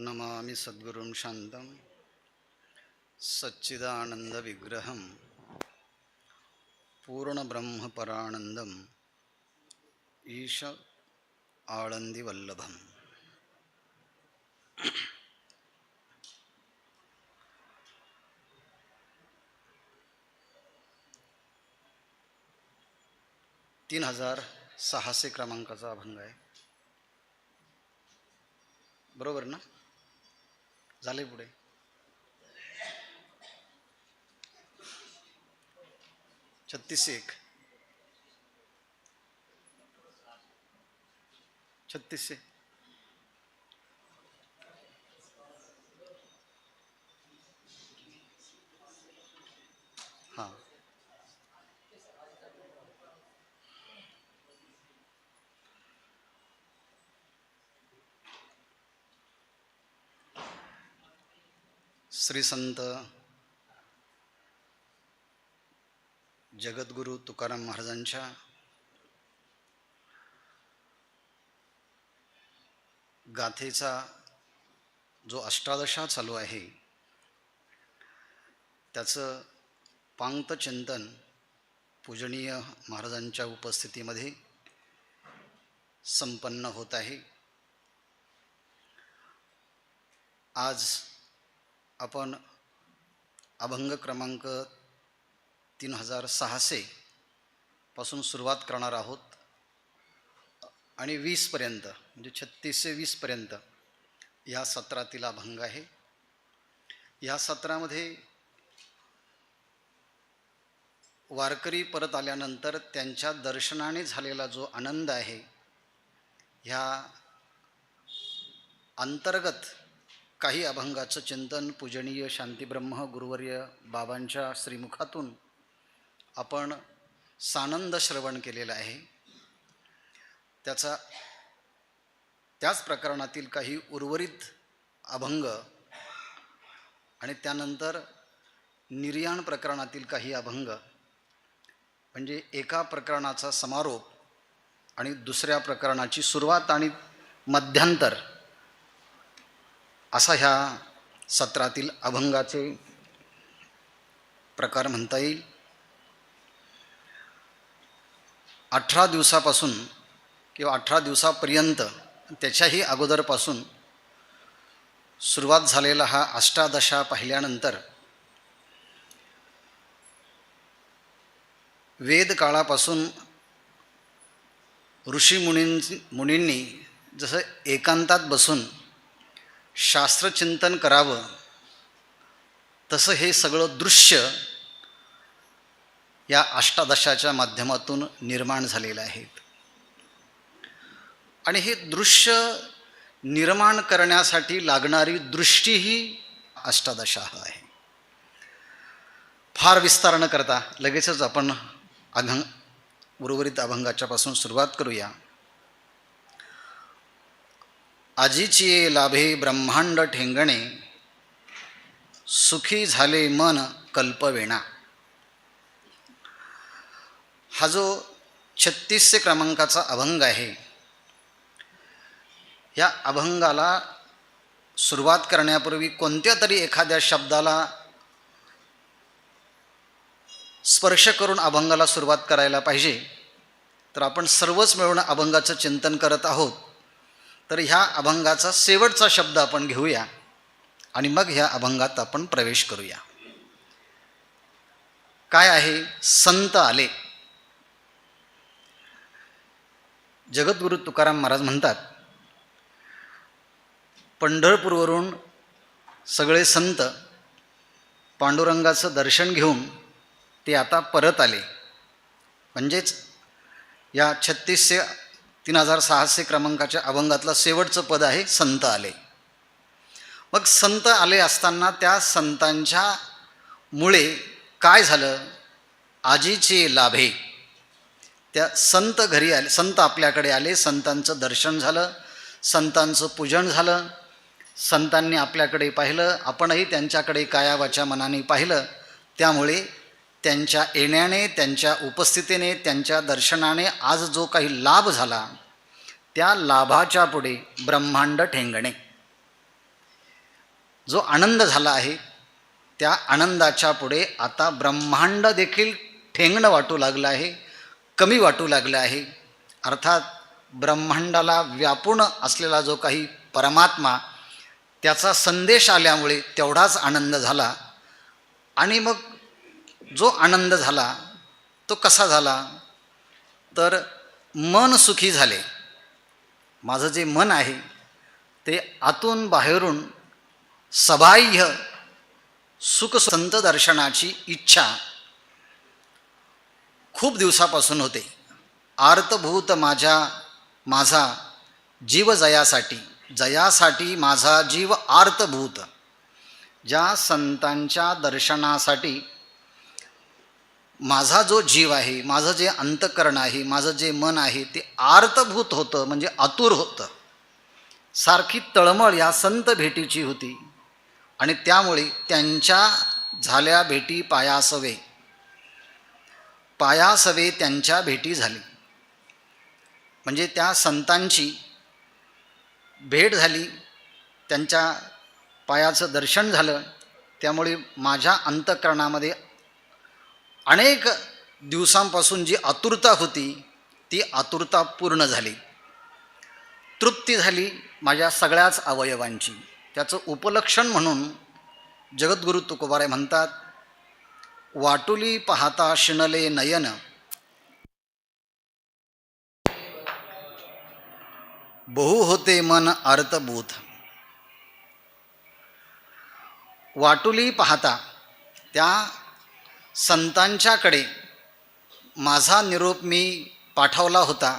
नमामि सद्गुरुं शान्तं सच्चिदानन्दविग्रहं पूर्णब्रह्मपरानन्दम् ईश आळन्दिवल्लभम्. तीन 3600 क्रमांकाचा अभंग आहे. बरोबर ना? झाले पुढे. छत्तीसशे एक 3600 हां. श्री संत जगद्गुरु तुकाराम महाराजांच्या गाथेचा जो अष्टादशा चालू आहे त्याचं पांगत चिंतन पूजनीय महाराजांच्या उपस्थितीमध्ये संपन्न होत आहे. आज आपण अभंग क्रमांक 3600 पासून सुरुवात करणार आहोत आणि 20 पर्यंत म्हणजे 36 ते 20 पर्यंत या सत्रातील अभंग आहे. या सत्रामध्ये वारकरी परत आल्यानंतर त्यांच्या दर्शनाने झालेला जो आनंद आहे ह्या अंतर्गत काही अभंगाचं चिंतन पूजनीय शांतीब्रह्म गुरुवर्य बाबांच्या श्रीमुखातून आपण सानंद श्रवण केलेला आहे. त्याच प्रकरणातील काही उर्वरित अभंग आणि त्यानंतर निर्याण प्रकरणातील काही अभंग म्हणजे एका प्रकरणाचा समारोप आणि दुसऱ्या प्रकरणाची सुरुवात आणि मध्यांतर असा ह्या सत्रातील अभंगाचे प्रकार म्हणता येईल. 18 दिवसापासून किंवा 18 दिवसापर्यंत त्याच्याही अगोदरपासून सुरुवात झालेला हा अष्टादशा पाहिल्यानंतर वेदकाळापासून मुनींनी जसं एकांतात बसून शास्त्रचिंतन करावं तसं हे सगळं दृश्य या अष्टादशाच्या माध्यमातून निर्माण झालेलं आहे. आणि हे दृश्य निर्माण करण्यासाठी लागणारी दृष्टी ही अष्टादशा आहे. फार विस्तार न करता लगेचच आपण उर्वरित अभंगाच्या पासून सुरुवात करूया. आजीची लाभे ब्रह्मांड ठेंगणे सुखी झाले मन कल्पवेणा. हा जो 36 क्रमांकाचा अभंग आहे या अभंगाला सुरुवात करण्यापूर्वी कोणत्या तरी एखाद्या शब्दाला स्पर्श करून अभंगाला सुरुवात करायला पाहिजे. तर आपण सर्वच मिळून अभंगाचं चिंतन करत आहोत. तर ह्या अभंगाचा शेवटचा शब्द आपण घेऊया आणि मग ह्या अभंगात आपण प्रवेश करूया. काय आहे? संत आले. जगद्गुरु तुकाराम महाराज म्हणतात, पंढरपूरवरून सगळे संत पांडुरंगाचं दर्शन घेऊन ते आता परत आले. म्हणजेच या 3600 क्रमांकाच्या अभंगातलं शेवटचं पद आहे संत आले. मग संत आले असताना त्या संतांच्या मुळे काय झालं? आजीचे लाभे. त्या संत घरी आले, संत आपल्याकडे आले, संतांचं दर्शन झालं, संतांचं पूजन झालं, संतांनी आपल्याकडे पाहिलं, आपणही त्यांच्याकडे काया वाचा मनाने पाहिलं. त्यामुळे त्यांच्या येण्याने, त्यांच्या उपस्थितीने, त्यांच्या दर्शनाने आज जो काही लाभ झाला त्या लाभाच्या पुढे ब्रह्मांड ठेंगणे. जो आनंद झाला आहे त्या आनंदाच्या पुढे आता ब्रह्मांड देखील ठेंगणं वाटू लागलं आहे, कमी वाटू लागलं आहे. अर्थात ब्रह्मांडाला व्यापून असलेला जो काही परमात्मा त्याचा संदेश आल्यामुळे तेवढाच आनंद झाला. आणि मग जो आनंद झाला तो कसा झाला तर मन सुखी झाले. माझं जे मन आहे ते आतून बाहेरून सबाह्य सुख संत दर्शनाची इच्छा खूप दिवसापासून होते. आर्तभूत माझा जीव जयासाठी माझा जीव आर्तभूत. ज्या संतांच्या दर्शनासाठी माझा जो जीव आहे, माझं जे अंतःकरण आहे, माझं जे मन आहे ते आर्तभूत होतं, म्हणजे आतुर होतं. सारखी तळमळ या संत भेटीची होती आणि त्यामुळे त्यांच्या झाल्या भेटी पायासवे त्यांच्या भेटी झाली. म्हणजे त्या संतांची भेट झाली, त्यांच्या पायाचं दर्शन झालं. त्यामुळे माझ्या अंतःकरणामध्ये अनेक दिवसांपासून जी आतुरता होती ती आतुरता पूर्ण झाली, तृप्ती झाली माझ्या सगळ्याच अवयवांची. त्याचं उपलक्षण म्हणून जगद्गुरु तुकोबाराय म्हणतात, वाटुली पाहता शिणले नयन, बहु होते मन अर्थभूत. वाटुली पाहता त्या संतांच्याकडे माझा निरोप मी पाठवला होता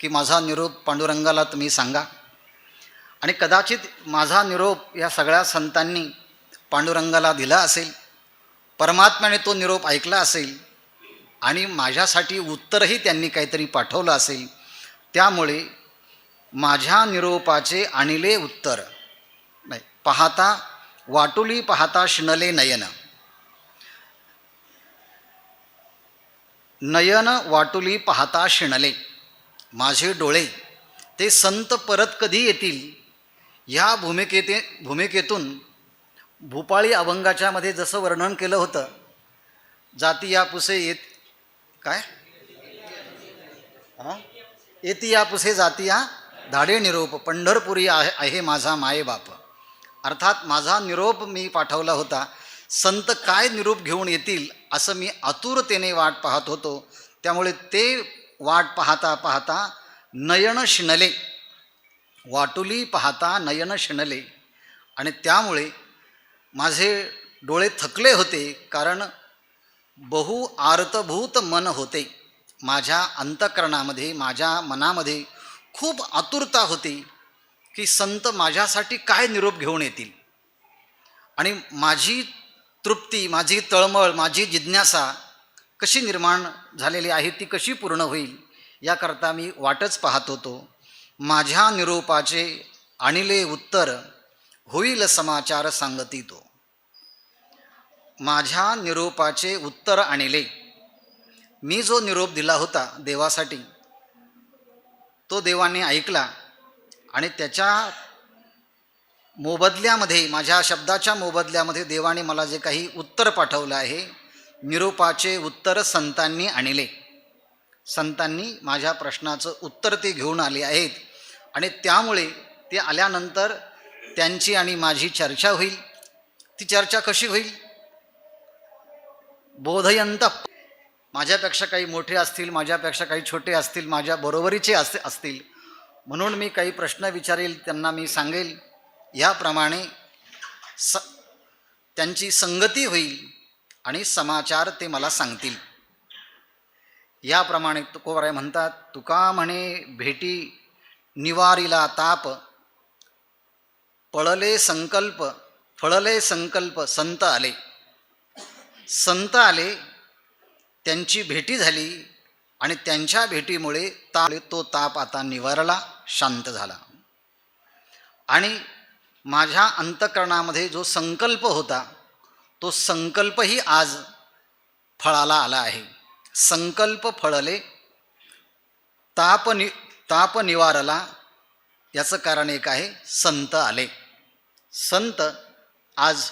की माझा निरोप पांडुरंगाला तुम्ही सांगा. आणि कदाचित माझा निरोप या सगळ्या संतांनी पांडुरंगाला दिला असेल, परमात्म्याने तो निरोप ऐकला असेल आणि माझ्यासाठी उत्तरही त्यांनी काहीतरी पाठवलं असेल. त्यामुळे माझ्या निरोपाचे आणिले उत्तर नाही. पाहता वाटुली पाहता शिणले नयन, नयन वाटुली पाहता शिणले. माझे डोळे ते संत परत कधी येतील ह्या भूमिकेतून भूपाळी अभंगाच्या मध्ये जसं वर्णन केलं होतं, जाती या पुसे येत काय येती या पुसे जाती या धाडे निरोप, पंढरपुरी आहे माझा मायबाप. अर्थात माझा निरोप मी पाठवला होता, संत काय निरोप घेऊन येतील असं मी आतुरतेने वाट पाहत होतो. त्यामुळे ते वाट पाहता पाहता नयन शिणले, वाटुली पाहता नयन शिणले. आणि त्यामुळे माझे डोळे थकले होते, कारण बहु आर्तभूत मन होते. माझ्या अंतःकरणामध्ये, माझ्या मनामध्ये खूप आतुरता होती की संत माझ्यासाठी काय निरोप घेऊन येतील. आणि माझी तृप्ती, माझी तळमळ, माझी जिज्ञासा कशी निर्माण झालेली आहे ती कशी पूर्ण होईल याकरता मी वाटच पाहत होतो. माझ्या निरोपाचे आणिले उत्तर, होईल समाचार सांगती तो. माझ्या निरोपाचे उत्तर आणिले. मी जो निरोप दिला होता देवासाठी तो देवाने ऐकला आणि त्याच्या मोबदल्यामध्ये, माझ्या शब्दाच्या मोबदल्यामध्ये देवाने मला जे काही उत्तर पाठवलं आहे, निरोपाचे उत्तर संतांनी आणले. संतांनी माझ्या प्रश्नाचं उत्तर ते घेऊन आले आहेत. आणि त्यामुळे ते आल्यानंतर त्यांची आणि माझी चर्चा होईल. ती चर्चा कशी होईल? बोधयंत, माझ्यापेक्षा काही मोठे असतील, माझ्यापेक्षा काही छोटे असतील, माझ्या बरोबरीचे असतील, म्हणून मी काही प्रश्न विचारेल, त्यांना मी सांगेल. याप्रमाणे त्यांची संगती होईल आणि समाचार ते मला सांगतील. याप्रमाणे तुकोबाराय म्हणतात, तुका म्हणे भेटी निवारिला ताप, फळले संकल्प संत आले. संत आले, त्यांची भेटी झाली आणि त्यांच्या भेटीमुळे तो ताप आता निवारला, शांत झाला. आणि माझ्या अंतःकरणामध्ये जो संकल्प होता तो संकल्पही आज फळाला आला आहे. संकल्प फळले, ताप निवारला. याचं कारण एक आहे, संत आले. संत आज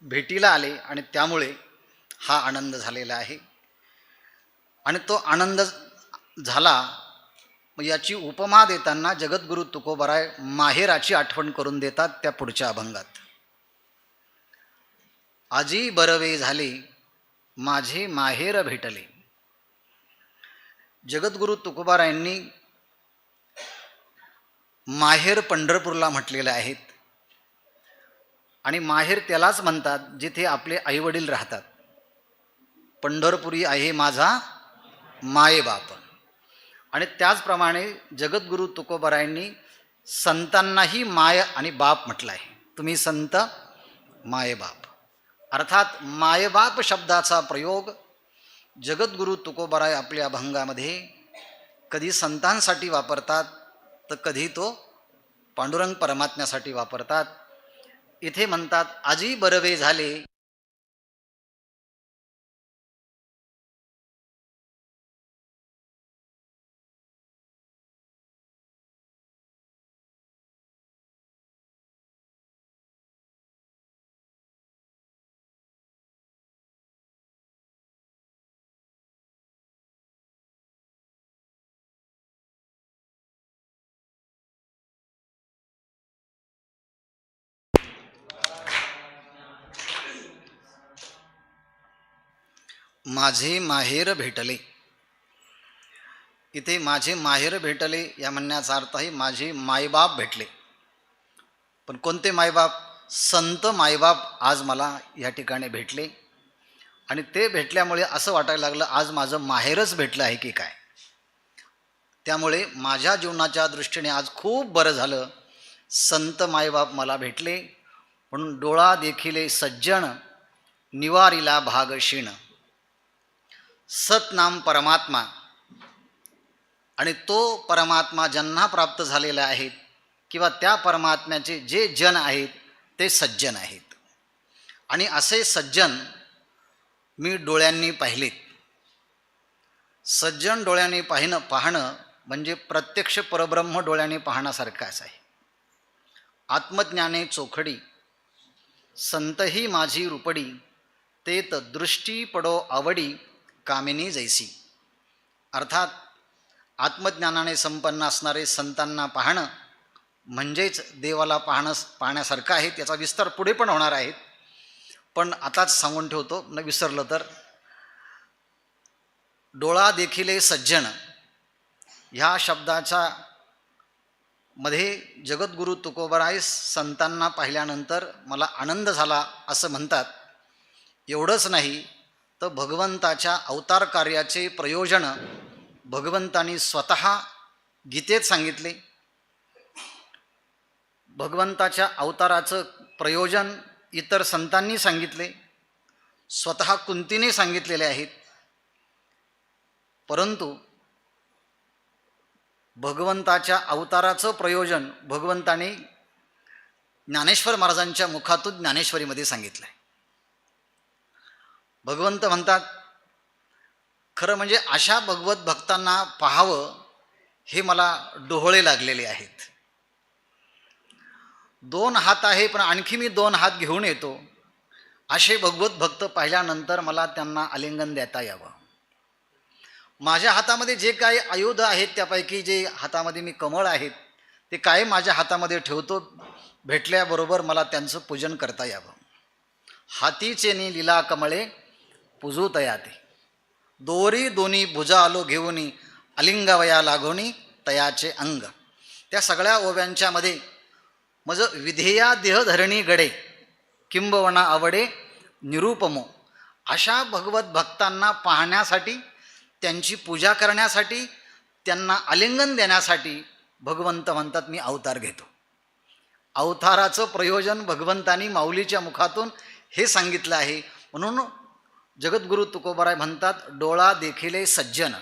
भेटीला आले आणि त्यामुळे हा आनंद झालेला आहे. आणि तो आनंद झाला. याची उपमा देताना जगद्गुरू तुकोबाराय माहेराची आठवण करून देतात त्या पुढच्या अभंगात. आजी बरवे झाले माझे माहेर भेटले. जगद्गुरू तुकोबारायांनी माहेर पंढरपूरला म्हटलेलं आहेत. आणि माहेर त्यालाच म्हणतात जिथे आपले आईवडील राहतात. पंढरपुरी आहे माझा मायबाप. आणि त्याचप्रमाणे जगद्गुरू तुकोबारायांनी संतांनाही माय आणि बाप म्हटलं आहे. तुम्ही संत मायबाप. अर्थात मायबाप शब्दाचा प्रयोग जगद्गुरू तुकोबाराय आपल्या अभंगामध्ये कधी संतांसाठी वापरतात तर कधी तो पांडुरंग परमात्म्यासाठी वापरतात. इथे म्हणतात आजी बरवे झाले. माझे माहेर भेटले. इथे माझे माहेर भेटले या म्हणण्याचा अर्थ आहे माझे मायबाप भेटले. पण कोणते मायबाप? संत मायबाप आज मला या ठिकाणी भेटले. आणि ते भेटल्यामुळे असं वाटायला लागलं आज माझं माहेरच भेटलं आहे की काय. त्यामुळे माझ्या जीवनाच्या दृष्टीने आज खूप बरं झालं संत मायबाप मला भेटले. म्हणून डोळा देखिले सज्जन निवारीला भाग क्षीण. सतनाम परमात्मा आणि तो परमात्मा ज्यांना प्राप्त झालेला आहेत किंवा त्या परमात्म्याचे जे जन आहेत ते सज्जन आहेत. आणि असे सज्जन मी डोळ्यांनी पाहिलेत. सज्जन डोळ्यांनी पाहणं म्हणजे प्रत्यक्ष परब्रह्म डोळ्यांनी पाहण्यासारखाच आहे. आत्मज्ञाने चोखडी संतही माझी रुपडी तेत दृष्टी पडो आवडी कामिनी जैसी. अर्थात आत्मज्ञानाने संपन्न असणारे संतांना पाहणं म्हणजेच देवाला पाहण्यासारखं आहे. त्याचा विस्तार पुढे पण होणार आहे. पण आताच सांगून ठेवतो न विसरलं तर. डोळा देखिले सज्जन ह्या शब्दाच्या मध्ये जगद्गुरू तुकोबाराय संतांना पाहिल्यानंतर मला आनंद झाला असं म्हणतात. एवढंच नाही तर भगवंताच्या अवतार कार्याचे प्रयोजन भगवंतांनी स्वतः गीतेत सांगितले. भगवंताच्या अवताराचं प्रयोजन इतर संतांनी सांगितले. स्वतः कुंतीने सांगितलेले आहेत. परंतु भगवंताच्या अवताराचं प्रयोजन भगवंताने ज्ञानेश्वर महाराजांच्या मुखातून ज्ञानेश्वरीमध्ये सांगितलं आहे. भगवंत म्हणतात खरं म्हणजे अशा भगवत भक्तांना पाहावं हे मला डोहळे लागलेले आहेत. 2 हात आहे पण आणखी मी 2 हात घेऊन येतो. असे भगवत भक्त पाहिल्यानंतर मला त्यांना आलिंगन देता यावं. माझ्या हातामध्ये जे काही आयुध आहेत त्यापैकी जे हातामध्ये मी कमळ आहेत ते काय माझ्या हातामध्ये ठेवतो. भेटल्याबरोबर मला त्यांचं पूजन करता यावं. हातीचे नि लीला कमळे पूजू तयाते दोरी दोन्ही भुजा आलो घेऊनी अलिंगावया लागोनी तयाचे अंग. त्या सगळ्या ओव्यांच्या मध्ये मज विधेया देहधरणी गडे किंबवना आवडे निरूपमो. अशा भगवत भक्तांना पाहण्यासाठी त्यांची पूजा करण्यासाठी त्यांना आलिंगन देण्यासाठी भगवंत म्हणतात मी अवतार घेतो. अवताराचं प्रयोजन भगवंतांनी माऊलीच्या मुखातून हे सांगितलं आहे. म्हणून जगद्गुरू तुकोबाराय म्हणतात डोळा देखिले सज्जन.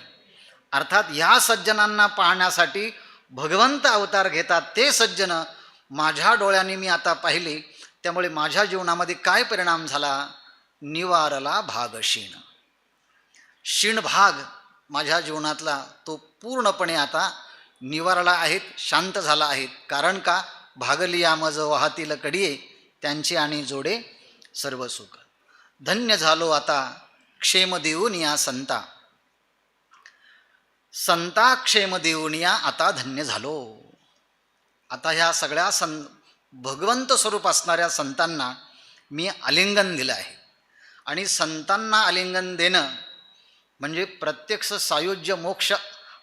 अर्थात ह्या सज्जनांना पाहण्यासाठी भगवंत अवतार घेतात. ते सज्जन माझ्या डोळ्यांनी मी आता पाहिले. त्यामुळे माझ्या जीवनामध्ये काय परिणाम झाला? निवारला भाग क्षीण. क्षीण भाग माझ्या जीवनातला तो पूर्णपणे आता निवारला आहेत, शांत झाला आहेत. कारण का? भागलिया मज वाहतील कडिये त्यांचे आणि जोडे सर्व सुख. धन्य झालो आता क्षेम देऊन या संता, संता क्षेम देऊन या आता धन्य झालो. आता ह्या सगळ्या भगवंत स्वरूप असणाऱ्या संतांना मी आलिंगन दिलं आहे. आणि संतांना आलिंगन देणं म्हणजे प्रत्यक्ष सायुज्य मोक्ष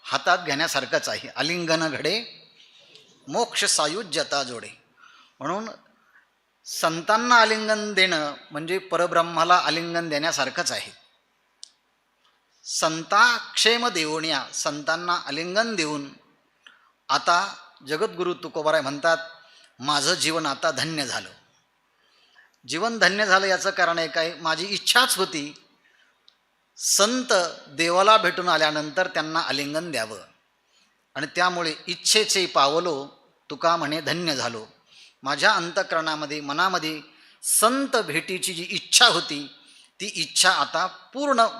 हातात घेण्यासारखंच आहे. आलिंगन घडे मोक्ष सायुज्यता जोडे. म्हणून संतांना आलिंगन देणं म्हणजे परब्रह्माला आलिंगन देण्यासारखंच आहे. संता क्षेम देऊन या, संतांना आलिंगन देऊन आता जगद्गुरु तुकोबाराय म्हणतात, माझं जीवन आता धन्य झालं. जीवन धन्य झालं याचं कारण एक आहे, माझी इच्छाच होती संत देवाला भेटून आल्यानंतर त्यांना आलिंगन द्यावं. आणि त्यामुळे इच्छेचे पावलो तुका म्हणे धन्य झालो. माझ्या अंतःकरणामध्ये मनामध्ये संत भेटीची जी इच्छा होती ती इच्छा आता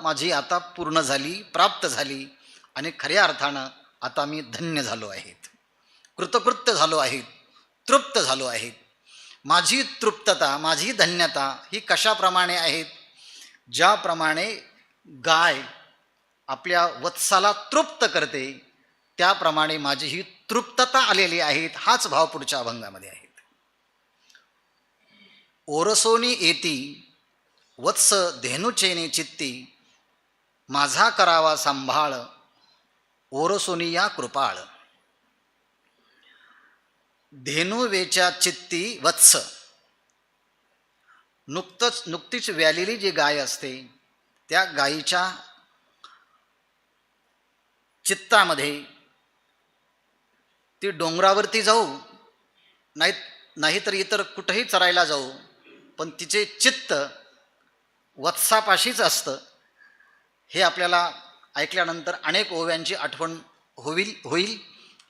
माझी आता पूर्ण झाली, प्राप्त झाली. आणि खऱ्या अर्थानं आता मी धन्य झालो आहे, कृतकृत्य झालो आहे, तृप्त झालो आहे. माझी तृप्तता, माझी धन्यता ही कशाप्रमाणे आहेत? ज्याप्रमाणे गाय आपल्या वत्साला तृप्त करते त्याप्रमाणे माझी ही तृप्तता आलेली आहे. हाच भाव पुढच्या अभंगामध्ये आहे. ओरसोनी येती वत्स धेनुचेने चित्ती, माझा करावा सांभाळ ओरसोनी या कृपाळ. धेनू वेच्या चित्ती वत्स, नुकतीच व्यालेली जी गाय असते त्या गायीच्या चित्तामध्ये ती डोंगरावरती जाऊ नाहीतर इतर कुठेही चरायला जाऊ, पण तिचे चित्त वत्सापाशीच असतं. हे आपल्याला ऐकल्यानंतर अनेक ओव्यांची आठवण होईल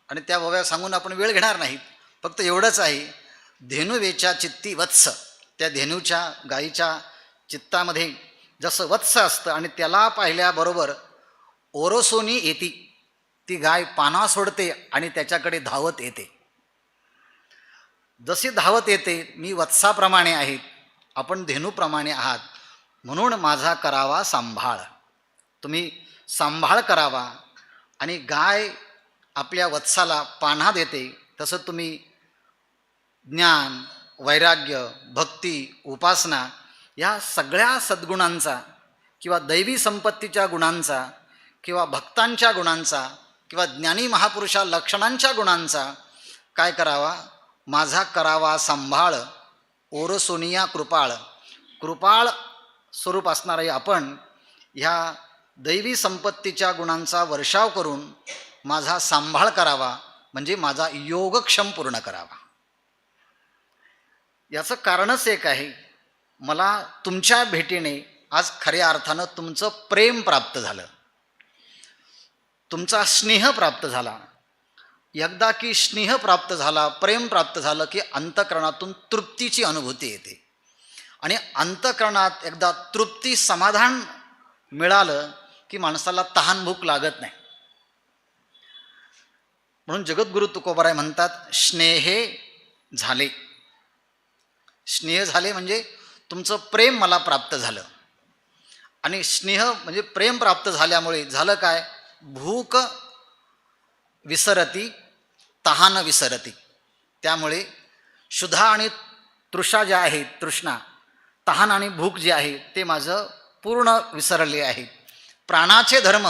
आणि त्या ओव्या सांगून आपण वेळ घेणार नाहीत. फक्त एवढंच आहे, धेनू वेच्या चित्ती वत्स, त्या धेनूच्या गायीच्या चित्तामध्ये जसं वत्स असतं आणि त्याला पाहिल्याबरोबर ओरसोनी येती, ती गाय पाना सोडते आणि त्याच्याकडे धावत येते. जशी धावत येते, मी वत्साप्रमाणे आहे, आपण धेनूप्रमाणे आहात, म्हणून माझा करावा सांभाळ. तुम्ही सांभाळ करावा. आणि गाय आपल्या वत्साला पान्हा देते तसं तुम्ही ज्ञान, वैराग्य, भक्ती, उपासना या सगळ्या सद्गुणांचा किंवा दैवी संपत्तीच्या गुणांचा किंवा भक्तांच्या गुणांचा किंवा ज्ञानी महापुरुषा लक्षणांच्या गुणांचा काय करावा? माझा करावा सांभाळ ओरसोनिया कृपाळ. कृपाळ स्वरूप असणारे आपण ह्या दैवी संपत्तीच्या गुणांचा वर्षाव करून माझा सांभाळ करावा, म्हणजे माझा योगक्षम पूर्ण करावा. याचं कारणच एक आहे, मला तुमच्या भेटीने आज खऱ्या अर्थानं तुमचं प्रेम प्राप्त झालं, तुमचा स्नेह प्राप्त झाला. एकदा की स्नेह प्राप्त झाला, प्रेम प्राप्त झालं की अंतःकरणातून तृप्तीची अनुभूती येते. आणि अंतःकरणात एकदा तृप्ती, समाधान मिळालं की माणसाला तहान भूक लागत नाही. म्हणून जगद्गुरु तुकोबाराय म्हणतात, स्नेहे झाले. स्नेह झाले म्हणजे तुमचं प्रेम मला प्राप्त झालं. आणि स्नेह म्हणजे प्रेम प्राप्त झाल्यामुळे झालं काय? भूक विसरती, तहान विसरती. त्यामुळे क्षुधा आणि तृषा ज्या आहेत, तृष्णा, तहान आणि भूक जे आहे ते माझं पूर्ण विसरले आहे. प्राणाचे धर्म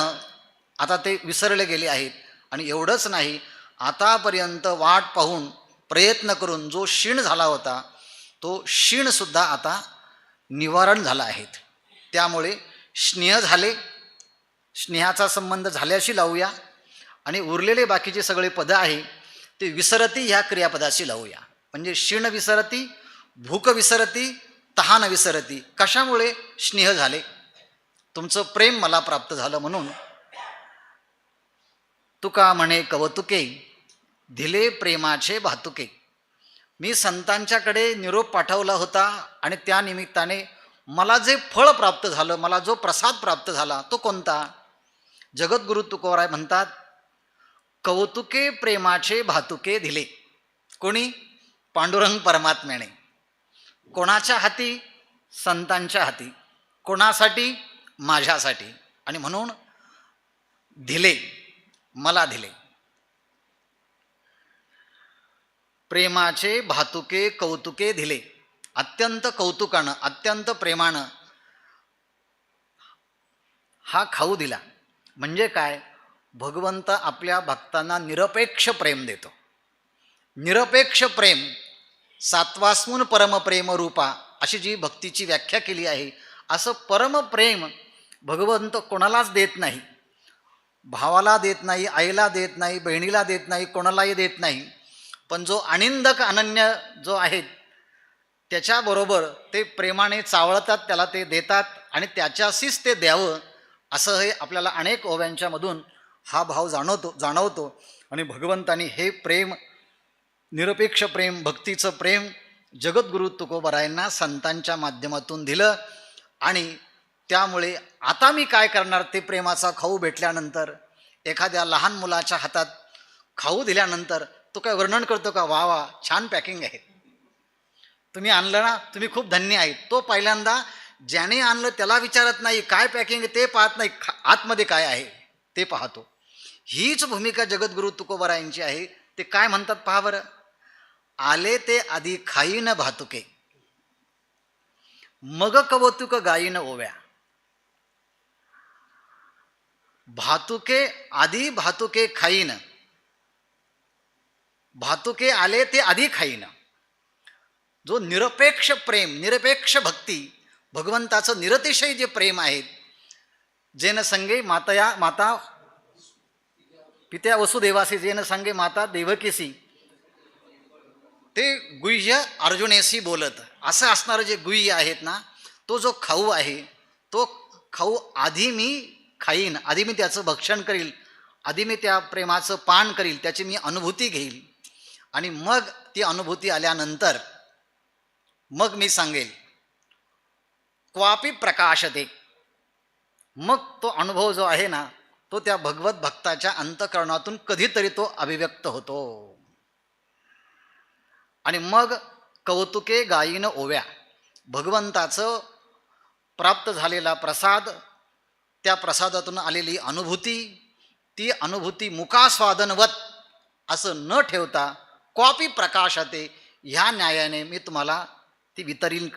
आता ते विसरले गेले आहेत. आणि एवढंच नाही, आतापर्यंत वाट पाहून प्रयत्न करून जो क्षीण झाला होता तो क्षीणसुद्धा आता निवारण झाला आहे. त्यामुळे स्नेह झाले, स्नेहाचा संबंध झाल्याशी लावूया. आणि उरलेले बाकीचे सगळे पदं आहे ते विसरती ह्या क्रियापदाशी लावूया. म्हणजे क्षीण विसरती, भूक विसरती, तहान विसरती. कशामुळे? स्नेह झाले, तुमचं प्रेम मला प्राप्त झालं. म्हणून तुका म्हणे कवतुके, दिले प्रेमाचे भातुके. मी संतांच्याकडे निरोप पाठवला होता आणि त्या निमित्ताने मला जे फळ प्राप्त झालं, मला जो प्रसाद प्राप्त झाला तो कोणता? जगद्गुरु तुकोबाराय म्हणतात, कौतुके प्रेमाचे भातुके दिले. कोणी? पांडुरंग परमात्म्याने. कोणाच्या हाती? संतांच्या हाती. कोणासाठी? माझ्यासाठी. आणि म्हणून दिले, मला दिले. प्रेमाचे भातुके कौतुके दिले. अत्यंत कौतुकानं, अत्यंत प्रेमानं हा खाऊ दिला. म्हणजे काय? भगवंत आपल्या भक्तांना निरपेक्ष प्रेम देतो. निरपेक्ष प्रेम, सात्वास्मून परमप्रेम रूपा, अशी जी भक्तीची व्याख्या केली आहे, असं परमप्रेम भगवंत कोणालाच देत नाही. भावाला देत नाही, आईला देत नाही, बहिणीला देत नाही, कोणालाही देत नाही. पण जो अनिंदक अनन्य जो आहे त्याच्याबरोबर ते प्रेमाने चावळतात, त्याला ते देतात आणि त्याच्याशीच ते द्यावं, असं हे आपल्याला अनेक ओव्यांच्या मधून हा भाव जाणवतो. आणि भगवंतानी हे प्रेम, निरपेक्ष प्रेम, भक्तीचं प्रेम जगद्गुरु तुकोबारायांना संतांच्या माध्यमातून दिलं. आणि त्यामुळे आता मी काय करणार? ते प्रेमाचा खाऊ भेटल्यानंतर, एखाद्या लहान मुलाच्या हातात खाऊ दिल्यानंतर तो काय वर्णन करतो का? वा वा, छान पॅकिंग आहे, तुम्ही आणलं ना, तुम्ही खूप धन्य आहे. तो पहिल्यांदा ज्याने आणलं त्याला विचारत नाही काय पॅकिंग ते पाहत नाही, आतमध्ये काय आहे ते पाहतो. हीच भूमिका जगद्गुरु तुकोबारायांची आहे. ते काय म्हणतात पहा बरं. आले ते आधी खाईन भातुके, मग कौतुक गाईन ओव्या. भातुके आधी, भातुके खाईन. भातुके आले ते आधी खाईन. जो निरपेक्ष प्रेम, निरपेक्ष भक्ती, भगवंताचं निरतिशय जे प्रेम आहे, जेन संगे माता पित्या वसुदेवासी, जेन संगे माता देवकीसी, ते गुह्य अर्जुनेशी बोलत, असं असणारं जे गुह्य आहेत ना, तो जो खाऊ आहे, तो खाऊ आधी मी खाईन, आधी मी त्याचं भक्षण करील, आधी मी त्या प्रेमाचं पान करील, त्याची मी अनुभूती घेईल. आणि मग ती अनुभूती आल्यानंतर मग मी सांगेल क्वापी प्रकाशते. मग तो अनुभव जो आहे ना, तो त्या भगवत भक्ताच्या अंतःकरणातून कधीतरी तो अभिव्यक्त होतो. आणि मग कौतुके गायीन ओव्या. भगवंताचं प्राप्त झालेला प्रसाद, त्या प्रसादातून आलेली अनुभूती, ती अनुभूती मुखास्वादनवत असं न ठेवता क्वापी प्रकाशते, ह्या न्यायाने मी तुम्हाला ती वितरील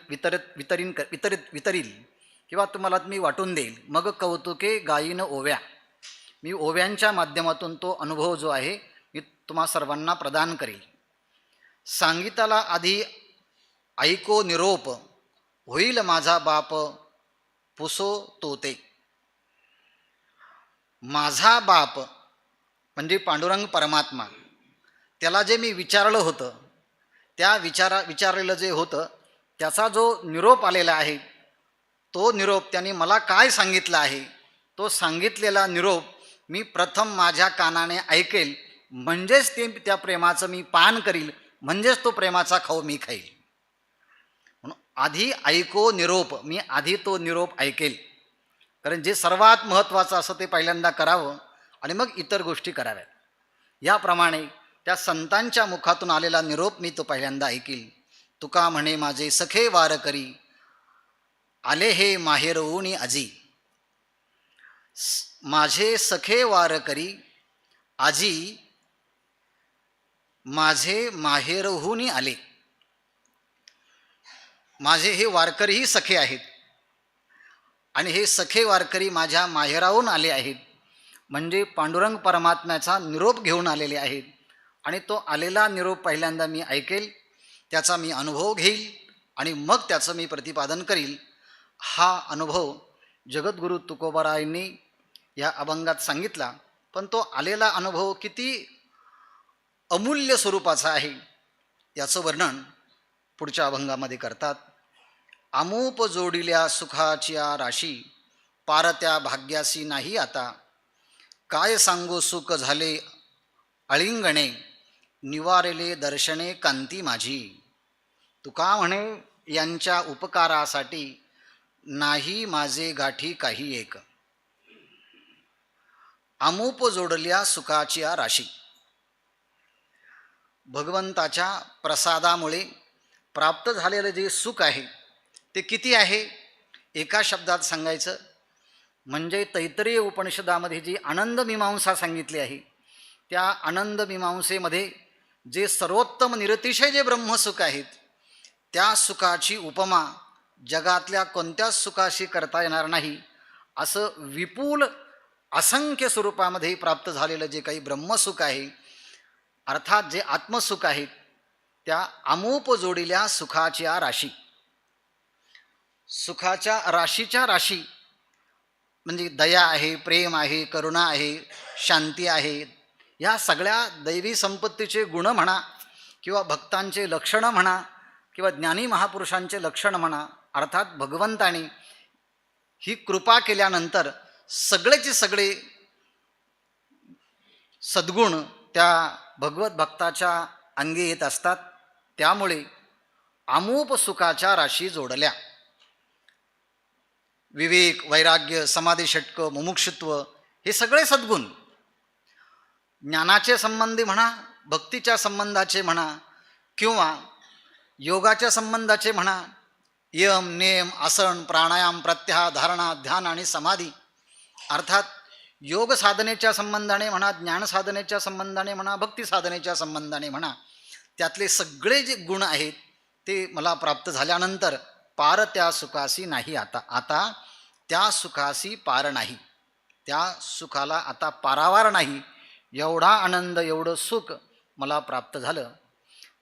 किंवा तुम्हाला मी वाटून देईल. मग कौतुके गायीन ओव्या. मी ओव्यांच्या माध्यमातून तो अनुभव जो आहे मी तुम्हा सर्वांना प्रदान करेल. सांगिताला आधी ऐको निरोप, होईल माझा बाप पुसो तोते. माझा बाप म्हणजे पांडुरंग परमात्मा, त्याला जे मी विचारलं होतं, त्या विचारलेलं जे होतं त्याचा जो निरोप आलेला आहे, तो निरोप त्यांनी मला काय सांगितलं आहे, तो सांगितलेला निरोप मी प्रथम माझ्या कानाने ऐकेल, म्हणजेच ते त्या प्रेमाचं मी पान करील, म्हणजेच तो प्रेमाचा खाऊ मी खाईल. म्हणून आधी ऐको निरोप, मी आधी तो निरोप ऐकेल. कारण जे सर्वात महत्त्वाचं असं ते पहिल्यांदा करावं आणि मग इतर गोष्टी कराव्यात. याप्रमाणे त्या संतांच्या मुखातून आलेला निरोप मी तो पहिल्यांदा ऐकील. तुका म्हणे माझे सखे वार करी, आले हे माहेरहूनी आजी. माझे सखे वार करी आजी, माझे माहेरहूनी आले. माझे हे वारकरीही सखे आहेत आणि हे सखे वारकरी माझ्या माहेराहून आले आहेत. म्हणजे पांडुरंग परमात्म्याचा निरोप घेऊन आलेले आहेत. आणि तो आलेला निरोप पहिल्यांदा मी ऐकेल, त्याचा मी अनुभव घेईल आणि मग त्याचं मी प्रतिपादन करील. हा अनुभव जगद्गुरु तुकोबारायांनी या अभंगात सांगितला. पण तो आलेला अनुभव किती अमूल्य स्वरूपाचा आहे याचं वर्णन पुढच्या अभंगामध्ये करतात. आमूप जोडिल्या सुखाच्या राशी, पारत्या भाग्यासी नाही आता. काय सांगू सुख झाले अळिंगणे, निवारेले दर्शने कांती माझी. तुका म्हणे यांच्या उपकारासाठी, नाही माझे गाठी काही एक. आमूप जोडल्या सुखाच्या राशी. भगवंताच्या प्रसादामुळे, प्राप्त झालेलं जे सुख आहे ते किती आहे? एका शब्दात सांगायचं म्हणजे तैत्तिरीय उपनिषदामध्ये जी आनंदमीमांसा सांगितली आहे, त्या आनंदमीमांसेमध्ये जे सर्वोत्तम निरतिशय जे ब्रह्मसुख आहेत, त्या सुखाची उपमा जगातल्या कोणत्याच सुखाशी करता येणार नाही. असं विपुल असंख्य स्वरूपामध्ये प्राप्त झालेलं जे काही ब्रह्मसुख आहे, अर्थात जे आत्मसुख आहेत, त्या अमूप जोडील्या सुखाच्या राशी, सुखाच्या राशीच्या राशी म्हणजे दया आहे, प्रेम आहे, करुणा आहे, शांती आहे, या सगळ्या दैवी संपत्तीचे गुण म्हणा किंवा भक्तांचे लक्षणं म्हणा किंवा ज्ञानी महापुरुषांचे लक्षण म्हणा, अर्थात भगवंताने ही कृपा केल्यानंतर सगळेचे सगळे सद्गुण त्या भगवत भक्ताच्या अंगी येत असतात. त्यामुळे अमूप सुखाच्या राशी जोडल्या. विवेक, वैराग्य, समाधी षटक, मुमुक्षुत्व हे सगळे सद्गुण ज्ञानाचे संबंधी म्हणा, भक्तीच्या संबंधाचे म्हणा किंवा योगाच्या संबंधाचे म्हणा, यम, नियम, आसन, प्राणायाम, प्रत्याहार, धारणा, ध्यान आणि समाधी, अर्थात योग साधनेच्या संबंधाने म्हणा, ज्ञान साधनेच्या संबंधाने म्हणा, भक्ती साधनेच्या संबंधाने म्हणा, त्यातले सगळे जे गुण आहेत ते मला प्राप्त झाल्यानंतर पार त्या सुखासी नाही. आता त्या सुखासी पार नाही, त्या सुखाला आता पारावार नाही. एवढा आनंद, एवढं सुख मला प्राप्त झालं.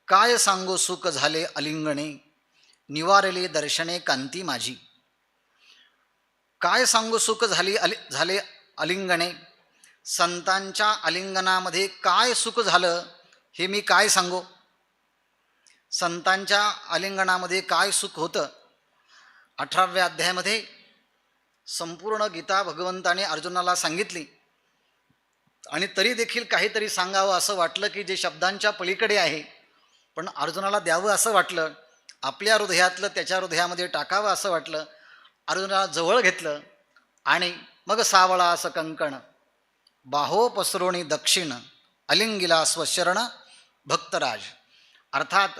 काय सांगू सुख झाले अलिंगणे, निवारले दर्शने कांती माझी. काय सांगू सुख झाले अलिंगणे, संतांच्या अलिंगनामध्ये काय सुख झालं हे मी काय सांगू. संतांच्या आलिंगनामध्ये काय सुख होतं, 18व्या अध्यायामध्ये संपूर्ण गीता भगवंताने अर्जुनाला सांगितली. आणि तरी देखील काहीतरी सांगावं असं वाटलं की जे शब्दांच्या पलीकडे आहे, पण अर्जुनाला द्यावं असं वाटलं, आपल्या हृदयातलं त्याच्या हृदयामध्ये टाकावं असं वाटलं. अर्जुनाला जवळ घेतलं आणि मग सावळा असं कंकण, बाहो पसरोणी दक्षिण, अलिंगिला स्वशरण भक्तराज. अर्थात